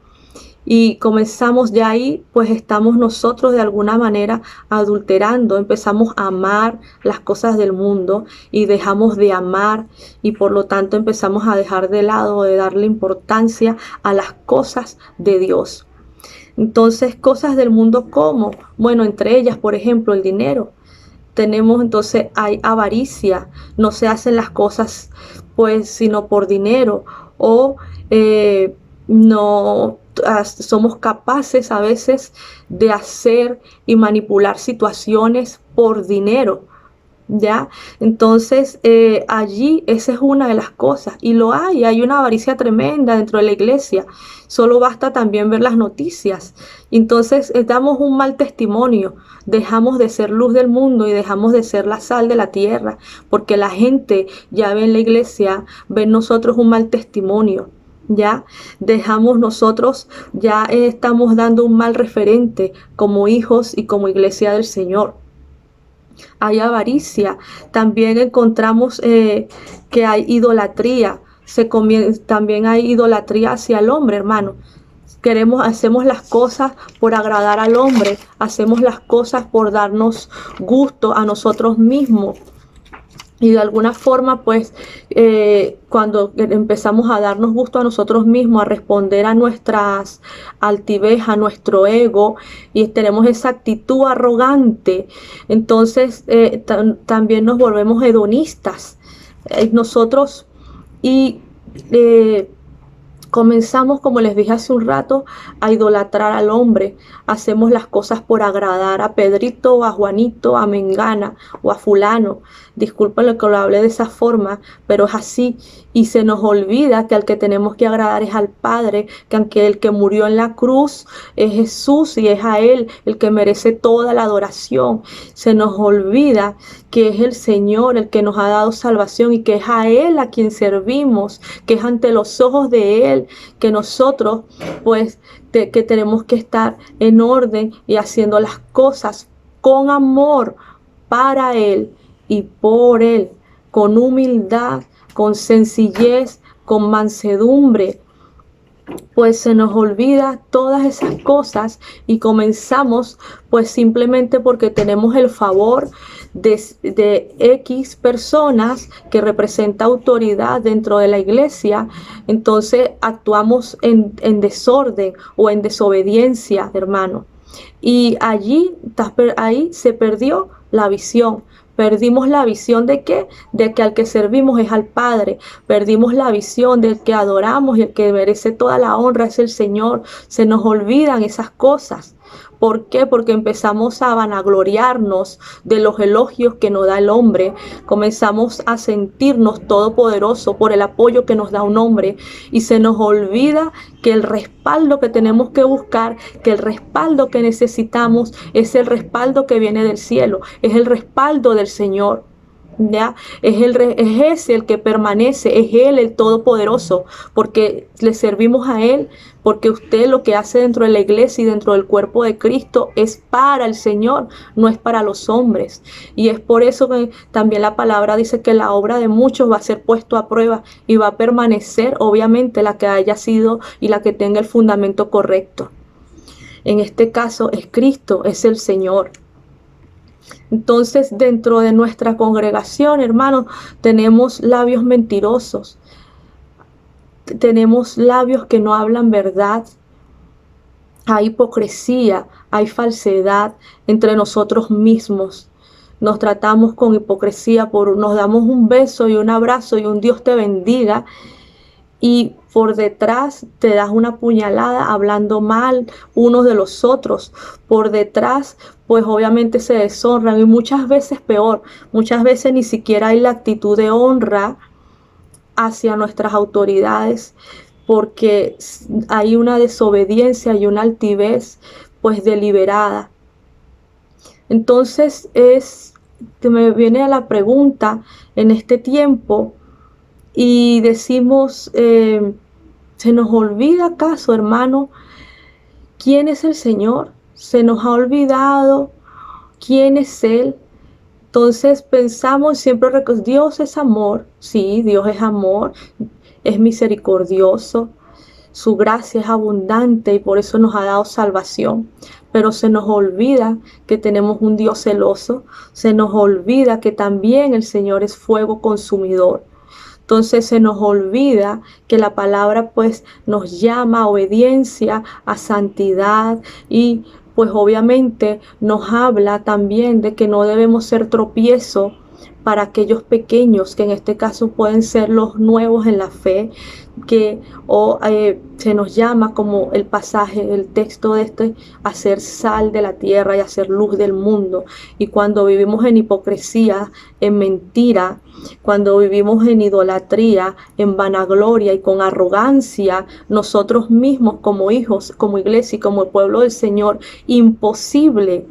y comenzamos ya ahí, pues estamos nosotros de alguna manera adulterando, empezamos a amar las cosas del mundo y dejamos de amar, y por lo tanto empezamos a dejar de lado, de darle importancia a las cosas de Dios. Entonces, cosas del mundo como, bueno, entre ellas, por ejemplo, el dinero. Entonces hay avaricia, no se hacen las cosas pues sino por dinero, o no somos capaces a veces de hacer y manipular situaciones por dinero, ¿ya? Entonces allí esa es una de las cosas, y hay una avaricia tremenda dentro de la iglesia. Solo basta también ver las noticias. Entonces damos un mal testimonio, dejamos de ser luz del mundo y dejamos de ser la sal de la tierra, porque la gente ya ve en la iglesia, ve en nosotros un mal testimonio. Ya dejamos nosotros, ya estamos dando un mal referente como hijos y como iglesia del Señor. Hay avaricia, también encontramos que hay idolatría, también hay idolatría hacia el hombre, hermano. Hacemos las cosas por agradar al hombre, hacemos las cosas por darnos gusto a nosotros mismos. Y de alguna forma, pues, cuando empezamos a darnos gusto a nosotros mismos, a responder a nuestras altivez, a nuestro ego, y tenemos esa actitud arrogante, entonces también nos volvemos hedonistas. Nosotros, y Comenzamos, como les dije hace un rato, a idolatrar al hombre. Hacemos las cosas por agradar a Pedrito, o a Juanito, a Mengana o a fulano. Disculpen lo que lo hablé de esa forma, pero es así. Y se nos olvida que al que tenemos que agradar es al Padre, que aunque el que murió en la cruz es Jesús y es a Él el que merece toda la adoración. Se nos olvida que es el Señor el que nos ha dado salvación y que es a Él a quien servimos, que es ante los ojos de Él que nosotros pues que tenemos que estar en orden y haciendo las cosas con amor para Él y por Él, con humildad, con sencillez, con mansedumbre. Pues se nos olvida todas esas cosas y comenzamos pues simplemente porque tenemos el favor de X personas que representa autoridad dentro de la iglesia, entonces actuamos en desorden o en desobediencia, hermano. Y ahí se perdió la visión. Perdimos la visión de qué? De que al que servimos es al Padre. Perdimos la visión del que adoramos y el que merece toda la honra es el Señor. Se nos olvidan esas cosas. ¿Por qué? Porque empezamos a vanagloriarnos de los elogios que nos da el hombre. Comenzamos a sentirnos todopoderosos por el apoyo que nos da un hombre. Y se nos olvida que el respaldo que tenemos que buscar, que el respaldo que necesitamos es el respaldo que viene del cielo, es el respaldo del Señor. ¿Ya? Es ese el que permanece, es Él el Todopoderoso, porque le servimos a Él, porque usted lo que hace dentro de la iglesia y dentro del cuerpo de Cristo es para el Señor, no es para los hombres. Y es por eso que también la palabra dice que la obra de muchos va a ser puesto a prueba y va a permanecer, obviamente, la que haya sido y la que tenga el fundamento correcto. En este caso es Cristo, es el Señor. Entonces, dentro de nuestra congregación, hermanos, tenemos labios mentirosos, tenemos labios que no hablan verdad, hay hipocresía, hay falsedad entre nosotros mismos. Nos tratamos con hipocresía, nos damos un beso y un abrazo y un Dios te bendiga, y por detrás te das una puñalada hablando mal unos de los otros. Por detrás, pues obviamente se deshonran y muchas veces peor, muchas veces ni siquiera hay la actitud de honra hacia nuestras autoridades porque hay una desobediencia y una altivez pues deliberada. Entonces me viene a la pregunta en este tiempo y decimos, ¿se nos olvida acaso, hermano, quién es el Señor? ¿Se nos ha olvidado quién es Él? Entonces pensamos siempre, Dios es amor. Sí, Dios es amor, es misericordioso. Su gracia es abundante y por eso nos ha dado salvación. Pero se nos olvida que tenemos un Dios celoso. Se nos olvida que también el Señor es fuego consumidor. Entonces se nos olvida que la palabra pues nos llama a obediencia, a santidad y pues obviamente nos habla también de que no debemos ser tropiezo para aquellos pequeños, que en este caso pueden ser los nuevos en la fe, que se nos llama como el pasaje, el texto de a ser sal de la tierra y a ser luz del mundo. Y cuando vivimos en hipocresía, en mentira, cuando vivimos en idolatría, en vanagloria y con arrogancia, nosotros mismos como hijos, como iglesia y como el pueblo del Señor, imposible,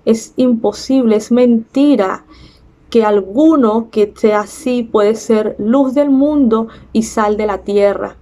es mentira que alguno que sea así puede ser luz del mundo y sal de la tierra.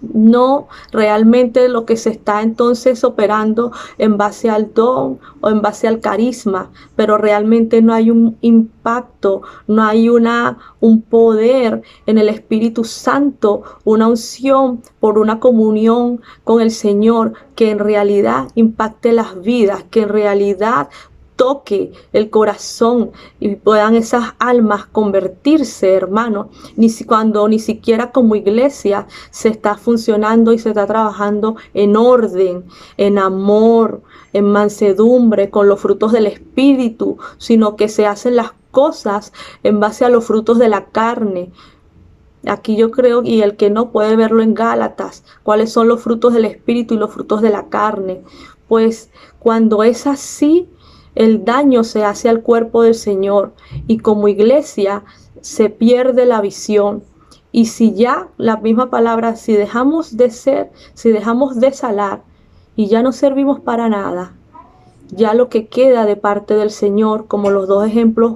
No realmente lo que se está entonces operando en base al don o en base al carisma, pero realmente no hay un impacto, no hay un poder en el Espíritu Santo, una unción por una comunión con el Señor que en realidad impacte las vidas, que en realidad toque el corazón y puedan esas almas convertirse, hermano, cuando ni siquiera como iglesia se está funcionando y se está trabajando en orden, en amor, en mansedumbre, con los frutos del Espíritu, sino que se hacen las cosas en base a los frutos de la carne. Aquí yo creo, y el que no puede verlo en Gálatas, cuáles son los frutos del Espíritu y los frutos de la carne. Pues cuando es así, el daño se hace al cuerpo del Señor y como iglesia se pierde la visión. Y si ya la misma palabra, si dejamos de ser, si dejamos de salar y ya no servimos para nada, ya lo que queda de parte del Señor, como los dos ejemplos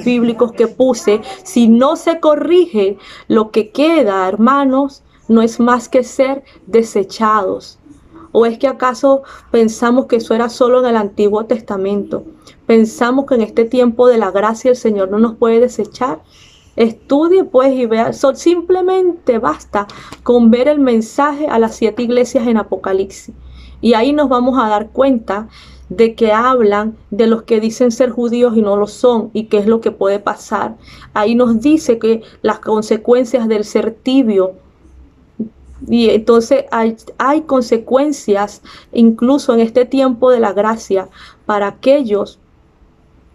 bíblicos que puse, si no se corrige, lo que queda, hermanos, no es más que ser desechados. ¿O es que acaso pensamos que eso era solo en el Antiguo Testamento? ¿Pensamos que en este tiempo de la gracia el Señor no nos puede desechar? Estudie pues y vea, simplemente basta con ver el mensaje a las 7 iglesias en Apocalipsis. Y ahí nos vamos a dar cuenta de que hablan de los que dicen ser judíos y no lo son, y qué es lo que puede pasar. Ahí nos dice que las consecuencias del ser tibio, y entonces hay consecuencias incluso en este tiempo de la gracia para aquellos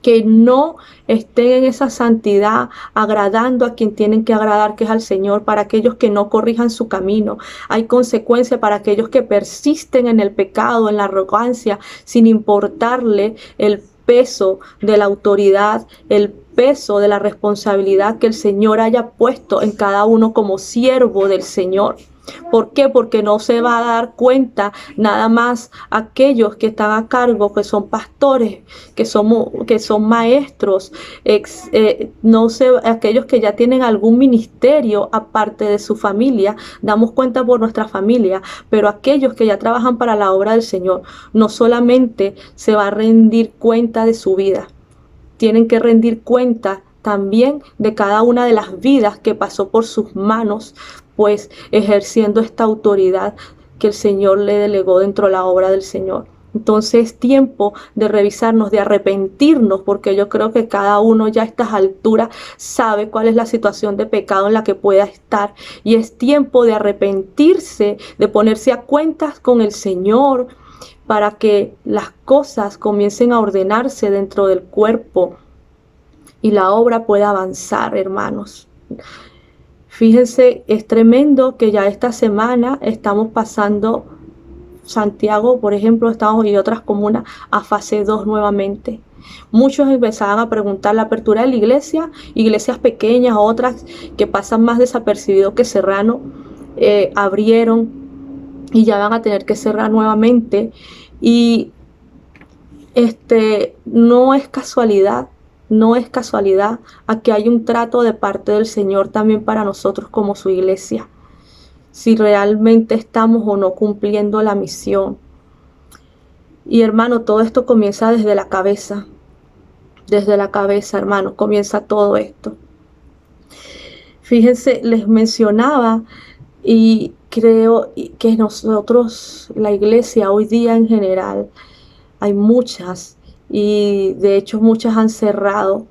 que no estén en esa santidad, agradando a quien tienen que agradar, que es al Señor, para aquellos que no corrijan su camino. Hay consecuencias para aquellos que persisten en el pecado, en la arrogancia, sin importarle el peso de la autoridad, el peso de la responsabilidad que el Señor haya puesto en cada uno como siervo del Señor. ¿Por qué? Porque no se va a dar cuenta nada más aquellos que están a cargo, que son pastores, que son maestros, no sé, aquellos que ya tienen algún ministerio aparte de su familia, damos cuenta por nuestra familia, pero aquellos que ya trabajan para la obra del Señor, no solamente se va a rendir cuenta de su vida, tienen que rendir cuenta también de cada una de las vidas que pasó por sus manos, pues ejerciendo esta autoridad que el Señor le delegó dentro de la obra del Señor. Entonces es tiempo de revisarnos, de arrepentirnos, porque yo creo que cada uno ya a estas alturas sabe cuál es la situación de pecado en la que pueda estar. Y es tiempo de arrepentirse, de ponerse a cuentas con el Señor, para que las cosas comiencen a ordenarse dentro del cuerpo y la obra pueda avanzar, hermanos. Fíjense, es tremendo que ya esta semana estamos pasando Santiago, por ejemplo, estamos y otras comunas a fase 2 nuevamente. Muchos empezaban a preguntar la apertura de la iglesia, iglesias pequeñas, otras que pasan más desapercibido que Serrano, abrieron y ya van a tener que cerrar nuevamente. Y no es casualidad, no es casualidad. Aquí hay un trato de parte del Señor también para nosotros como su iglesia, si realmente estamos o no cumpliendo la misión. Y hermano, todo esto comienza desde la cabeza, hermano, comienza todo esto. Fíjense, les mencionaba, y creo que nosotros, la iglesia hoy día en general, hay muchas, y de hecho muchas han cerrado,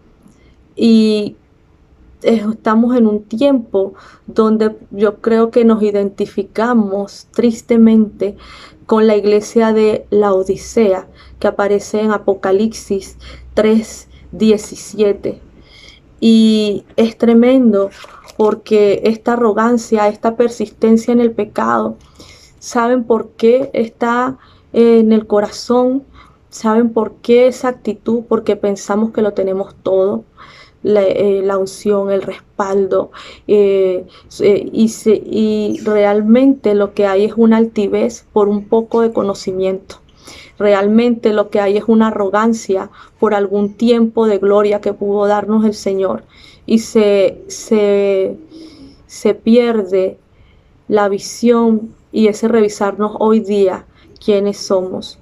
y estamos en un tiempo donde yo creo que nos identificamos tristemente con la iglesia de Laodicea, que aparece en Apocalipsis 3:17. Y es tremendo porque esta arrogancia, esta persistencia en el pecado, ¿saben por qué está en el corazón? ¿Saben por qué esa actitud? Porque pensamos que lo tenemos todo. La unción, el respaldo, y realmente lo que hay es una altivez por un poco de conocimiento. Realmente lo que hay es una arrogancia por algún tiempo de gloria que pudo darnos el Señor, y se pierde la visión y ese revisarnos hoy día quiénes somos.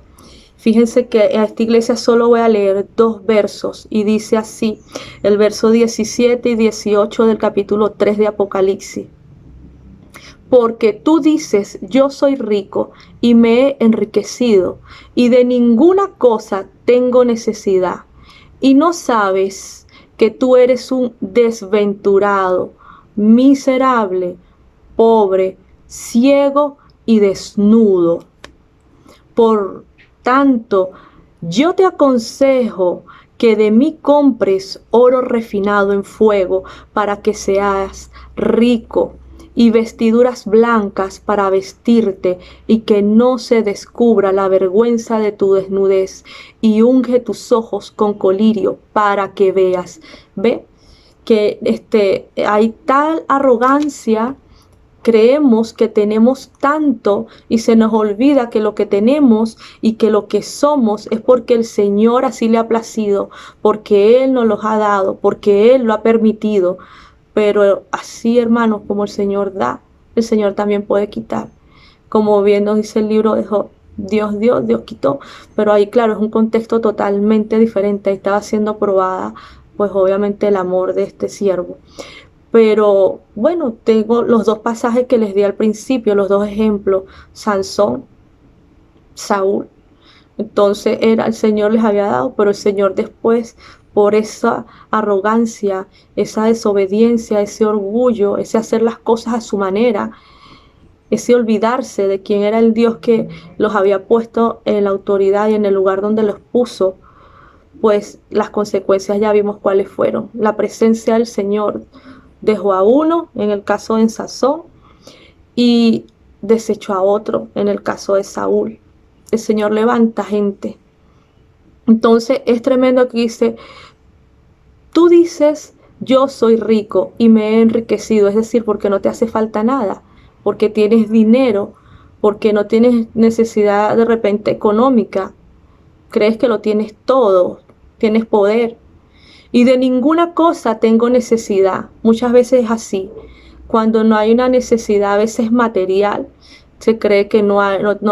Fíjense que a esta iglesia solo voy a leer 2 versos y dice así, el verso 17 y 18 del capítulo 3 de Apocalipsis. Porque tú dices, yo soy rico y me he enriquecido y de ninguna cosa tengo necesidad, y no sabes que tú eres un desventurado, miserable, pobre, ciego y desnudo. Por tanto, yo te aconsejo que de mí compres oro refinado en fuego para que seas rico, y vestiduras blancas para vestirte, y que no se descubra la vergüenza de tu desnudez, y unge tus ojos con colirio para que veas. Ve que hay tal arrogancia. Creemos que tenemos tanto y se nos olvida que lo que tenemos y que lo que somos es porque el Señor así le ha placido, porque Él nos los ha dado, porque Él lo ha permitido. Pero así, hermanos, como el Señor da, el Señor también puede quitar. Como bien nos dice el libro de Job, Dios dio, Dios quitó. Pero ahí, claro, es un contexto totalmente diferente. Ahí estaba siendo probada, pues obviamente, el amor de este siervo. Pero bueno, tengo los dos pasajes que les di al principio, los dos ejemplos, Sansón, Saúl. Entonces el Señor les había dado, pero el Señor después, por esa arrogancia, esa desobediencia, ese orgullo, ese hacer las cosas a su manera, ese olvidarse de quién era el Dios que los había puesto en la autoridad y en el lugar donde los puso, pues las consecuencias ya vimos cuáles fueron. La presencia del Señor dejó a uno, en el caso de Sansón, y desechó a otro, en el caso de Saúl. El Señor levanta gente. Entonces es tremendo que dice, tú dices, yo soy rico y me he enriquecido, es decir, porque no te hace falta nada, porque tienes dinero, porque no tienes necesidad de repente económica, crees que lo tienes todo, tienes poder, y de ninguna cosa tengo necesidad. Muchas veces es así. Cuando no hay una necesidad, a veces material, se cree que no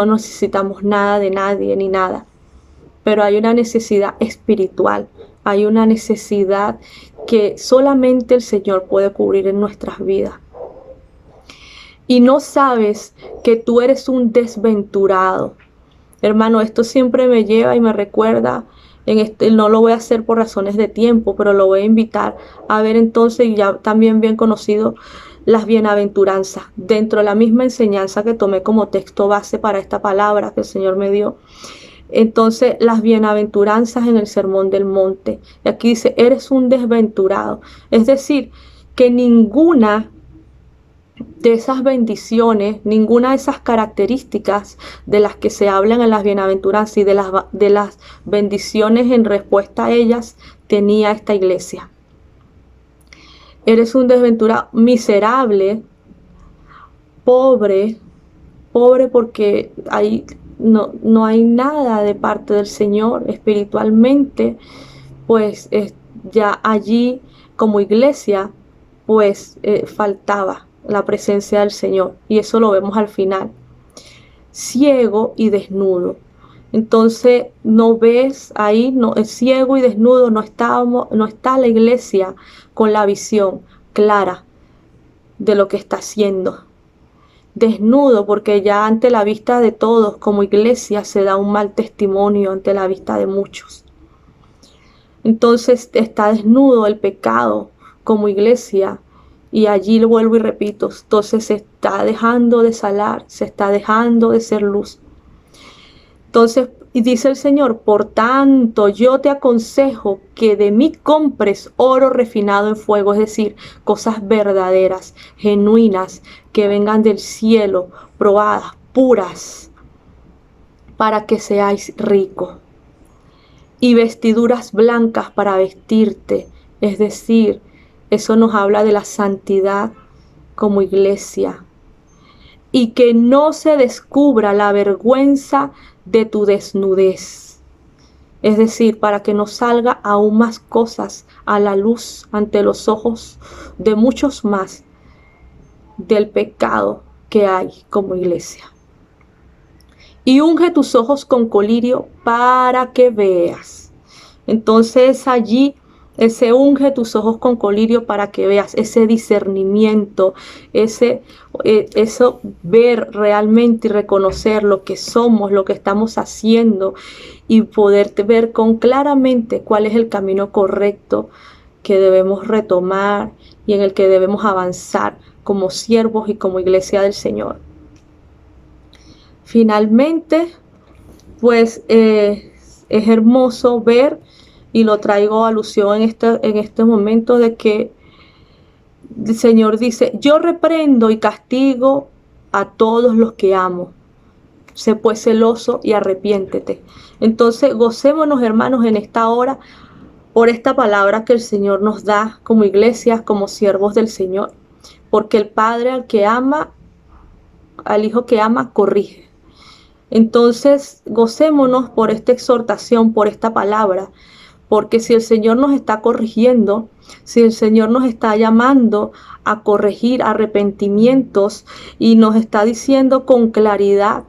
necesitamos nada de nadie ni nada. Pero hay una necesidad espiritual, hay una necesidad que solamente el Señor puede cubrir en nuestras vidas. Y no sabes que tú eres un desventurado. Hermano, esto siempre me lleva y me recuerda, no lo voy a hacer por razones de tiempo, pero lo voy a invitar a ver entonces, ya también bien conocido, las bienaventuranzas, dentro de la misma enseñanza que tomé como texto base para esta palabra que el Señor me dio. Entonces, las bienaventuranzas en el Sermón del Monte. Y aquí dice, eres un desventurado. Es decir, que ninguna de esas bendiciones, ninguna de esas características de las que se hablan en las bienaventuranzas y de las bendiciones en respuesta a ellas, tenía esta iglesia. Eres un desventurado, miserable, pobre porque no hay nada de parte del Señor espiritualmente, pues ya allí como iglesia, pues faltaba la presencia del Señor, y eso lo vemos al final. Ciego y desnudo. Entonces no ves ahí, no, es ciego y desnudo, no está la iglesia con la visión clara de lo que está haciendo. Desnudo porque ya ante la vista de todos como iglesia se da un mal testimonio ante la vista de muchos. Entonces está desnudo el pecado como iglesia, y allí lo vuelvo y repito, entonces se está dejando de salar, se está dejando de ser luz. Entonces, y dice el Señor, por tanto, yo te aconsejo que de mí compres oro refinado en fuego, es decir, cosas verdaderas, genuinas, que vengan del cielo, probadas, puras, para que seáis ricos. Y vestiduras blancas para vestirte, es decir, eso nos habla de la santidad como iglesia. Y que no se descubra la vergüenza de tu desnudez. Es decir, para que no salga aún más cosas a la luz ante los ojos de muchos más del pecado que hay como iglesia. Y unge tus ojos con colirio para que veas. Entonces allí ese unge tus ojos con colirio para que veas, ese discernimiento, eso ver realmente y reconocer lo que somos, lo que estamos haciendo, y poderte ver con claramente cuál es el camino correcto que debemos retomar y en el que debemos avanzar como siervos y como iglesia del Señor. Finalmente, pues es hermoso ver y lo traigo a alusión en este momento de que el Señor dice, yo reprendo y castigo a todos los que amo. Sé pues celoso y arrepiéntete. Entonces, gocémonos, hermanos, en esta hora por esta palabra que el Señor nos da como iglesias, como siervos del Señor. Porque el Padre al Hijo que ama, corrige. Entonces, gocémonos por esta exhortación, por esta palabra, porque si el Señor nos está corrigiendo, si el Señor nos está llamando a corregir arrepentimientos y nos está diciendo con claridad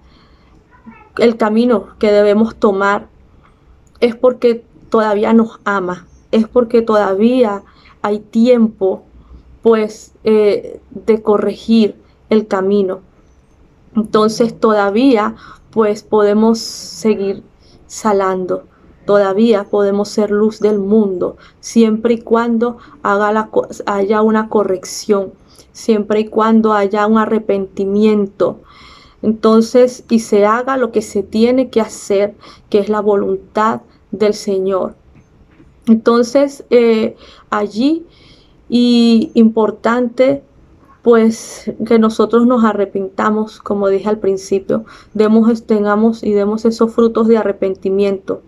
el camino que debemos tomar, es porque todavía nos ama, es porque todavía hay tiempo, pues, de corregir el camino. Entonces todavía pues podemos seguir salando, todavía podemos ser luz del mundo, siempre y cuando haya una corrección, siempre y cuando haya un arrepentimiento. Entonces, y se haga lo que se tiene que hacer, que es la voluntad del Señor. Entonces, allí, y importante, pues que nosotros nos arrepintamos, como dije al principio, tengamos y demos esos frutos de arrepentimiento.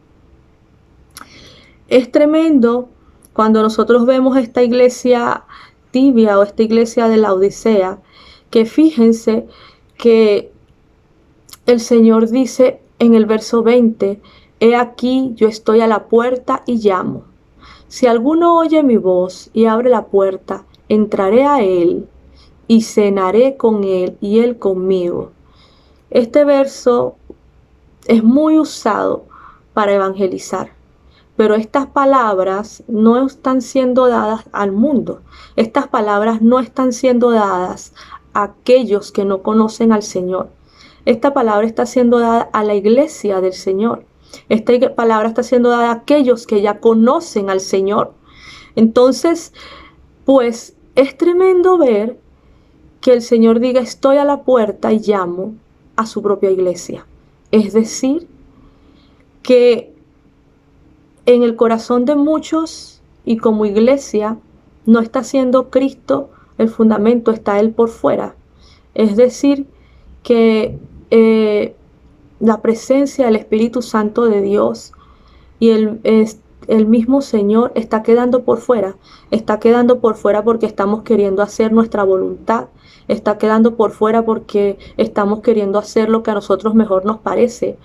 Es tremendo cuando nosotros vemos esta iglesia tibia o esta iglesia de la Odisea, que fíjense que el Señor dice en el verso 20, he aquí yo estoy a la puerta y llamo. Si alguno oye mi voz y abre la puerta, entraré a él y cenaré con él y él conmigo. Este verso es muy usado para evangelizar, pero estas palabras no están siendo dadas al mundo. Estas palabras no están siendo dadas a aquellos que no conocen al Señor. Esta palabra está siendo dada a la iglesia del Señor. Esta palabra está siendo dada a aquellos que ya conocen al Señor. Entonces, pues es tremendo ver que el Señor diga, estoy a la puerta y llamo a su propia iglesia. Es decir, que en el corazón de muchos y como iglesia no está siendo Cristo el fundamento, está Él por fuera. Es decir, que la presencia del Espíritu Santo de Dios y el mismo Señor está quedando por fuera. Está quedando por fuera porque estamos queriendo hacer nuestra voluntad. Está quedando por fuera porque estamos queriendo hacer lo que a nosotros mejor nos parece,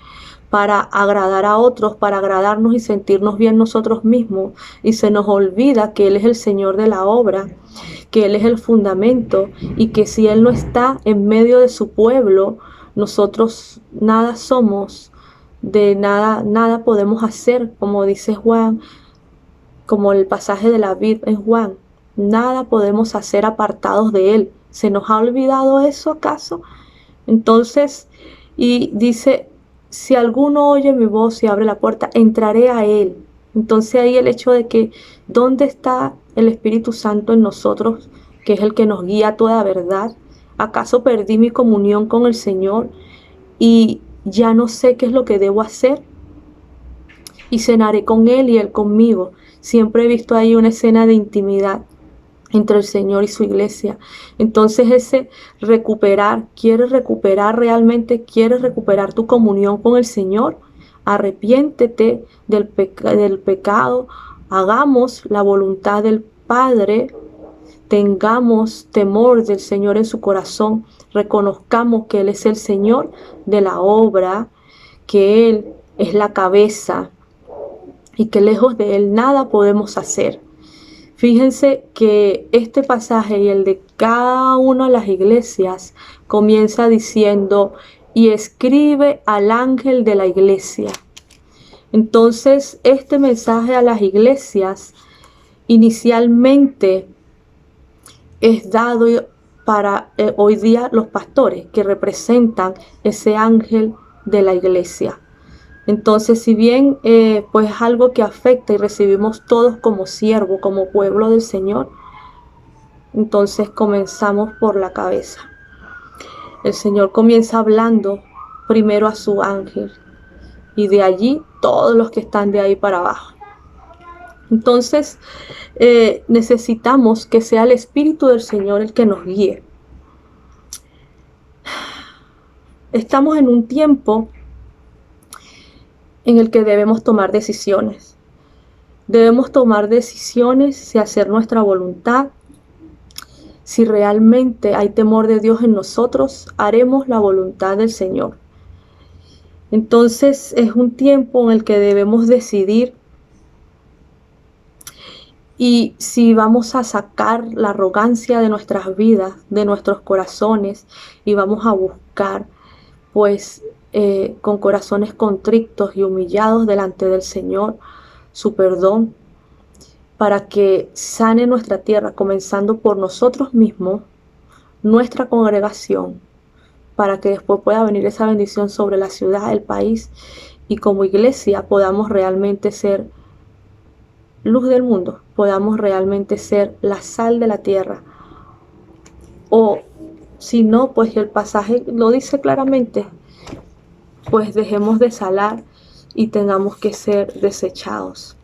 para agradar a otros, para agradarnos y sentirnos bien nosotros mismos. Y se nos olvida que Él es el Señor de la obra, que Él es el fundamento y que si Él no está en medio de su pueblo, nosotros nada somos, de nada podemos hacer, como dice Juan, como el pasaje de la vid en Juan. Nada podemos hacer apartados de Él. ¿Se nos ha olvidado eso acaso? Entonces, y dice, si alguno oye mi voz y abre la puerta, entraré a Él. Entonces ahí el hecho de que, ¿dónde está el Espíritu Santo en nosotros, que es el que nos guía a toda verdad? ¿Acaso perdí mi comunión con el Señor y ya no sé qué es lo que debo hacer? Y cenaré con Él y Él conmigo. Siempre he visto ahí una escena de intimidad entre el Señor y su iglesia. Entonces ese recuperar, ¿quieres recuperar realmente? ¿Quieres recuperar tu comunión con el Señor? Arrepiéntete del pecado, hagamos la voluntad del Padre, tengamos temor del Señor en su corazón, reconozcamos que Él es el Señor de la obra, que Él es la cabeza y que lejos de Él nada podemos hacer. Fíjense que este pasaje y el de cada una de las iglesias comienza diciendo, y escribe al ángel de la iglesia. Entonces, este mensaje a las iglesias inicialmente es dado para hoy día los pastores, que representan ese ángel de la iglesia. Entonces, si bien pues es algo que afecta y recibimos todos como siervo, como pueblo del Señor, entonces comenzamos por la cabeza. El Señor comienza hablando primero a su ángel y de allí todos los que están de ahí para abajo. Entonces, necesitamos que sea el Espíritu del Señor el que nos guíe. Estamos en un tiempo en el que debemos tomar decisiones. Debemos tomar decisiones si hacer nuestra voluntad. Si realmente hay temor de Dios en nosotros, haremos la voluntad del Señor. Entonces es un tiempo en el que debemos decidir, y si vamos a sacar la arrogancia de nuestras vidas, de nuestros corazones, y vamos a buscar pues con corazones contritos y humillados delante del Señor su perdón, para que sane nuestra tierra, comenzando por nosotros mismos, nuestra congregación, para que después pueda venir esa bendición sobre la ciudad, el país, y como iglesia podamos realmente ser luz del mundo, podamos realmente ser la sal de la tierra. O si no, pues el pasaje lo dice claramente, pues dejemos de salar y tengamos que ser desechados.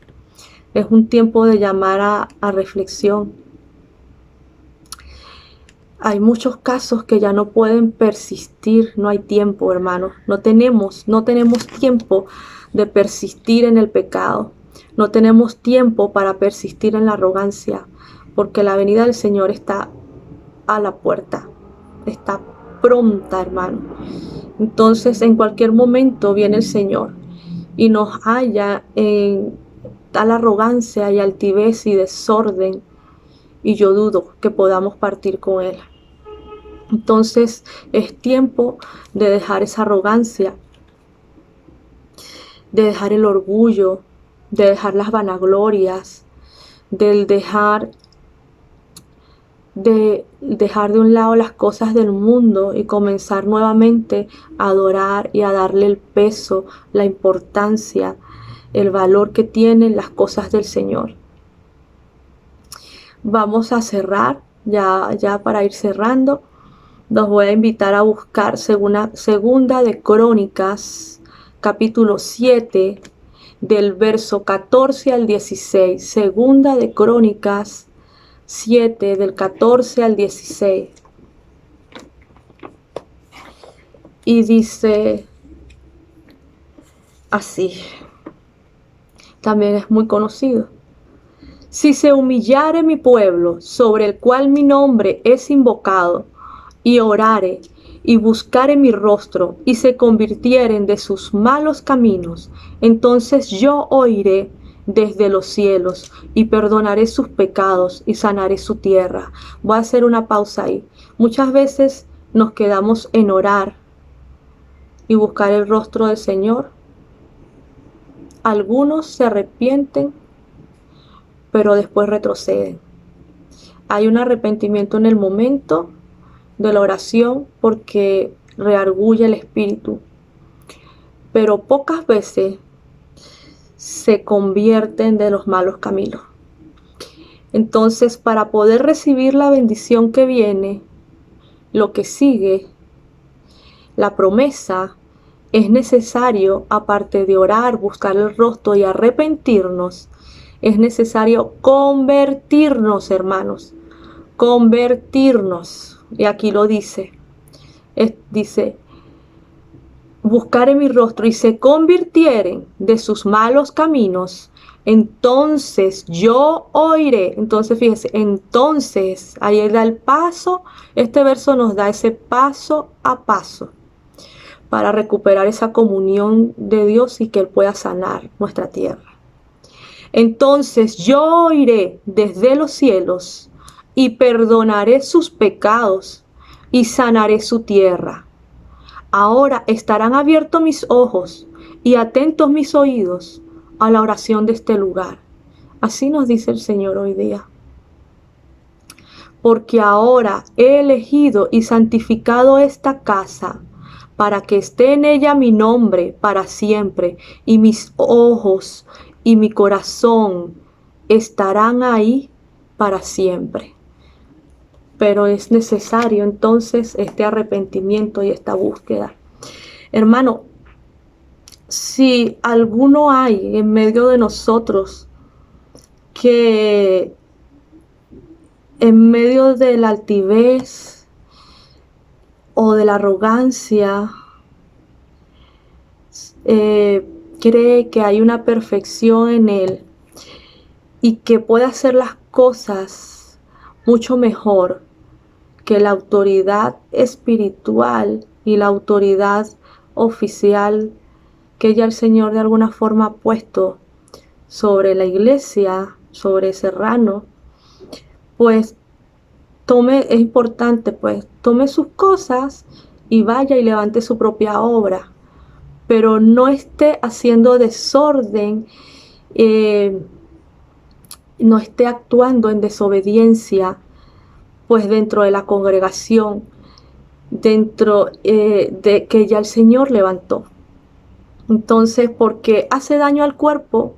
Es un tiempo de llamar a reflexión. Hay muchos casos que ya no pueden persistir, no hay tiempo, hermanos. No tenemos tiempo de persistir en el pecado. No tenemos tiempo para persistir en la arrogancia, porque la venida del Señor está a la puerta. Está pronta, hermano. Entonces, en cualquier momento viene el Señor y nos halla en tal arrogancia y altivez y desorden, y yo dudo que podamos partir con Él. Entonces es tiempo de dejar esa arrogancia, de dejar el orgullo, de dejar las vanaglorias, de dejar de un lado las cosas del mundo y comenzar nuevamente a adorar y a darle el peso, la importancia, el valor que tienen las cosas del Señor. Vamos a cerrar, ya para ir cerrando. Los voy a invitar a buscar segunda de Crónicas, capítulo 7, del verso 14 al 16. Segunda de Crónicas 7, del 14 al 16. Y dice así, también es muy conocido. Si se humillare mi pueblo, sobre el cual mi nombre es invocado, y orare, y buscare mi rostro, y se convirtieren de sus malos caminos, entonces yo oiré desde los cielos, y perdonaré sus pecados, y sanaré su tierra. Voy a hacer una pausa ahí. Muchas veces nos quedamos en orar y buscar el rostro del Señor. Algunos se arrepienten, pero después retroceden. Hay un arrepentimiento en el momento de la oración porque reargulla el espíritu, pero pocas veces se convierten de los malos caminos. Entonces, para poder recibir la bendición que viene, lo que sigue, la promesa, es necesario, aparte de orar, buscar el rostro y arrepentirnos, es necesario convertirnos, hermanos, convertirnos. Y aquí lo dice, dice, buscare mi rostro y se convirtieren de sus malos caminos, entonces yo oiré. Entonces fíjese, entonces ahí da el paso. Este verso nos da ese paso a paso para recuperar esa comunión de Dios y que Él pueda sanar nuestra tierra. Entonces yo oiré desde los cielos y perdonaré sus pecados y sanaré su tierra. Ahora estarán abiertos mis ojos y atentos mis oídos a la oración de este lugar. Así nos dice el Señor hoy día. Porque ahora he elegido y santificado esta casa para que esté en ella mi nombre para siempre, y mis ojos y mi corazón estarán ahí para siempre. Pero es necesario entonces este arrepentimiento y esta búsqueda. Hermano, si alguno hay en medio de nosotros que en medio de la altivez o de la arrogancia cree que hay una perfección en él y que puede hacer las cosas mucho mejor que la autoridad espiritual y la autoridad oficial que ya el Señor de alguna forma ha puesto sobre la iglesia, sobre Serrano, pues es importante, pues tome sus cosas y vaya y levante su propia obra, pero no esté haciendo desorden, no esté actuando en desobediencia, pues dentro de la congregación, dentro de que ya el Señor levantó. Entonces, porque hace daño al cuerpo,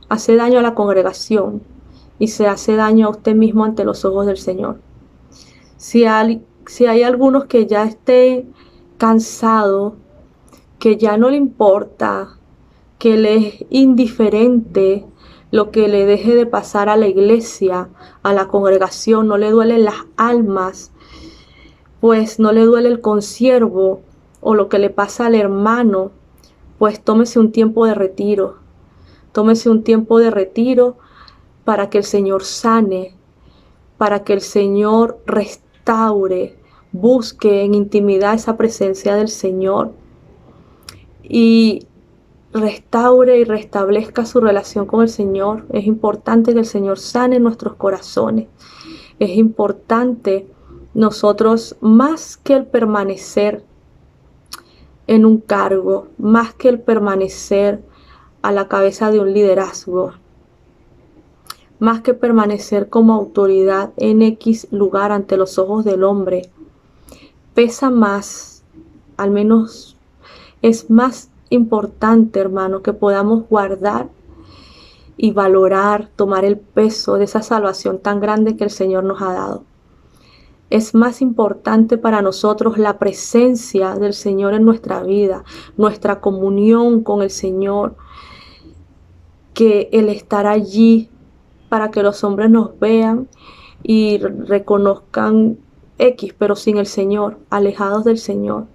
hace daño a la congregación y se hace daño a usted mismo ante los ojos del Señor. Si hay algunos que ya estén cansados, que ya no le importa, que le es indiferente lo que le deje de pasar a la iglesia, a la congregación, no le duelen las almas, pues no le duele el consiervo o lo que le pasa al hermano, pues tómese un tiempo de retiro. Tómese un tiempo de retiro para que el Señor sane, para que el Señor restaure, busque en intimidad esa presencia del Señor y restaure y restablezca su relación con el Señor. Es importante que el Señor sane nuestros corazones. Es importante nosotros, más que el permanecer en un cargo, más que el permanecer a la cabeza de un liderazgo, más que permanecer como autoridad en X lugar ante los ojos del hombre, pesa más, al menos es más importante, hermano, que podamos guardar y valorar, tomar el peso de esa salvación tan grande que el Señor nos ha dado. Es más importante para nosotros la presencia del Señor en nuestra vida, nuestra comunión con el Señor, que el estar allí para que los hombres nos vean y reconozcan X, pero sin el Señor, alejados del Señor.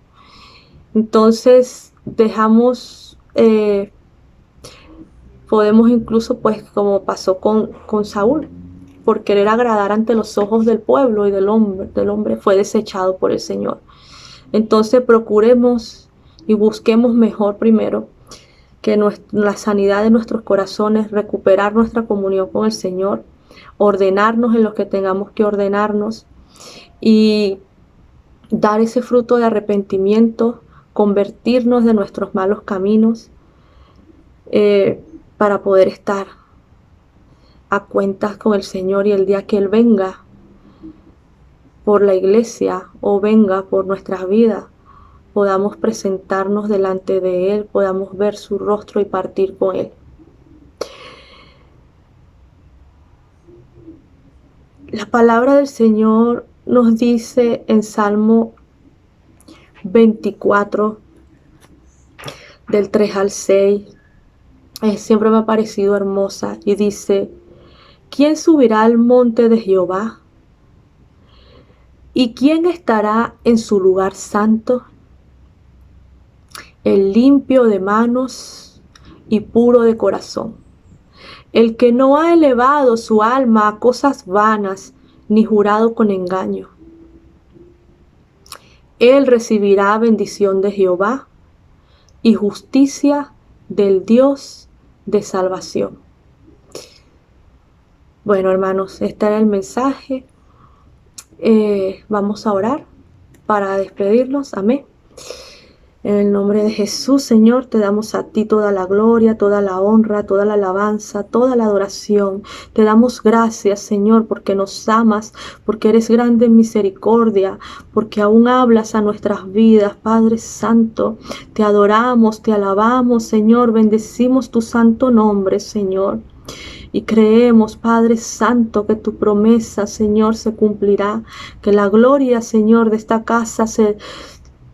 Entonces dejamos, podemos incluso, pues como pasó con Saúl, por querer agradar ante los ojos del pueblo y del hombre fue desechado por el Señor. Entonces procuremos y busquemos mejor primero que la sanidad de nuestros corazones, recuperar nuestra comunión con el Señor, ordenarnos en lo que tengamos que ordenarnos y dar ese fruto de arrepentimiento, convertirnos de nuestros malos caminos para poder estar a cuentas con el Señor y el día que Él venga por la iglesia o venga por nuestras vidas, podamos presentarnos delante de Él, podamos ver su rostro y partir con Él. La palabra del Señor nos dice en Salmo 24, del 3 al 6, siempre me ha parecido hermosa, y dice: ¿quién subirá al monte de Jehová? ¿Y quién estará en su lugar santo? El limpio de manos y puro de corazón, el que no ha elevado su alma a cosas vanas, ni jurado con engaño. Él recibirá bendición de Jehová y justicia del Dios de salvación. Bueno, hermanos, este era el mensaje. Vamos a orar para despedirnos. Amén. En el nombre de Jesús, Señor, te damos a ti toda la gloria, toda la honra, toda la alabanza, toda la adoración. Te damos gracias, Señor, porque nos amas, porque eres grande en misericordia, porque aún hablas a nuestras vidas, Padre Santo. Te adoramos, te alabamos, Señor, bendecimos tu santo nombre, Señor. Y creemos, Padre Santo, que tu promesa, Señor, se cumplirá, que la gloria, Señor, de esta casa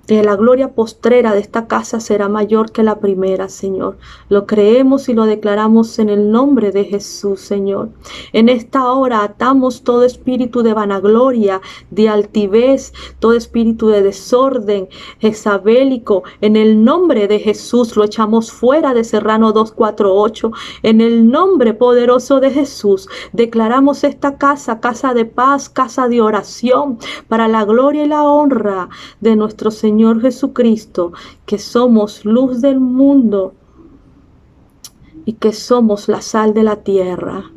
La gloria postrera de esta casa será mayor que la primera, Señor. Lo creemos y lo declaramos en el nombre de Jesús, Señor. En esta hora atamos todo espíritu de vanagloria, de altivez, todo espíritu de desorden jezabélico. En el nombre de Jesús lo echamos fuera de Serrano 248. En el nombre poderoso de Jesús declaramos esta casa, casa de paz, casa de oración, para la gloria y la honra de nuestro Señor Jesucristo, que somos luz del mundo y que somos la sal de la tierra.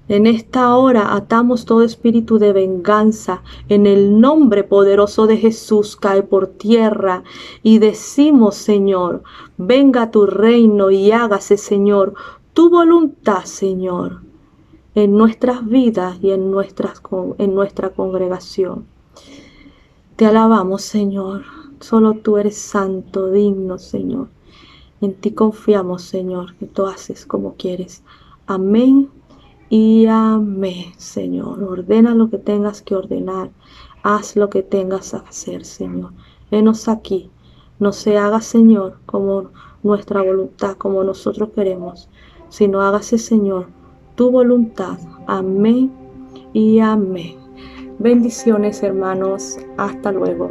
En esta hora atamos todo espíritu de venganza. En el nombre poderoso de Jesús cae por tierra y decimos, Señor, venga tu reino y hágase, Señor, tu voluntad, Señor, en nuestras vidas y en nuestra congregación. Te alabamos, Señor. Solo tú eres santo, digno, Señor. En ti confiamos, Señor, que tú haces como quieres. Amén y amén, Señor. Ordena lo que tengas que ordenar. Haz lo que tengas que hacer, Señor. Henos aquí. No se haga, Señor, como nuestra voluntad, como nosotros queremos, sino hágase, Señor, tu voluntad. Amén y amén. Bendiciones, hermanos. Hasta luego.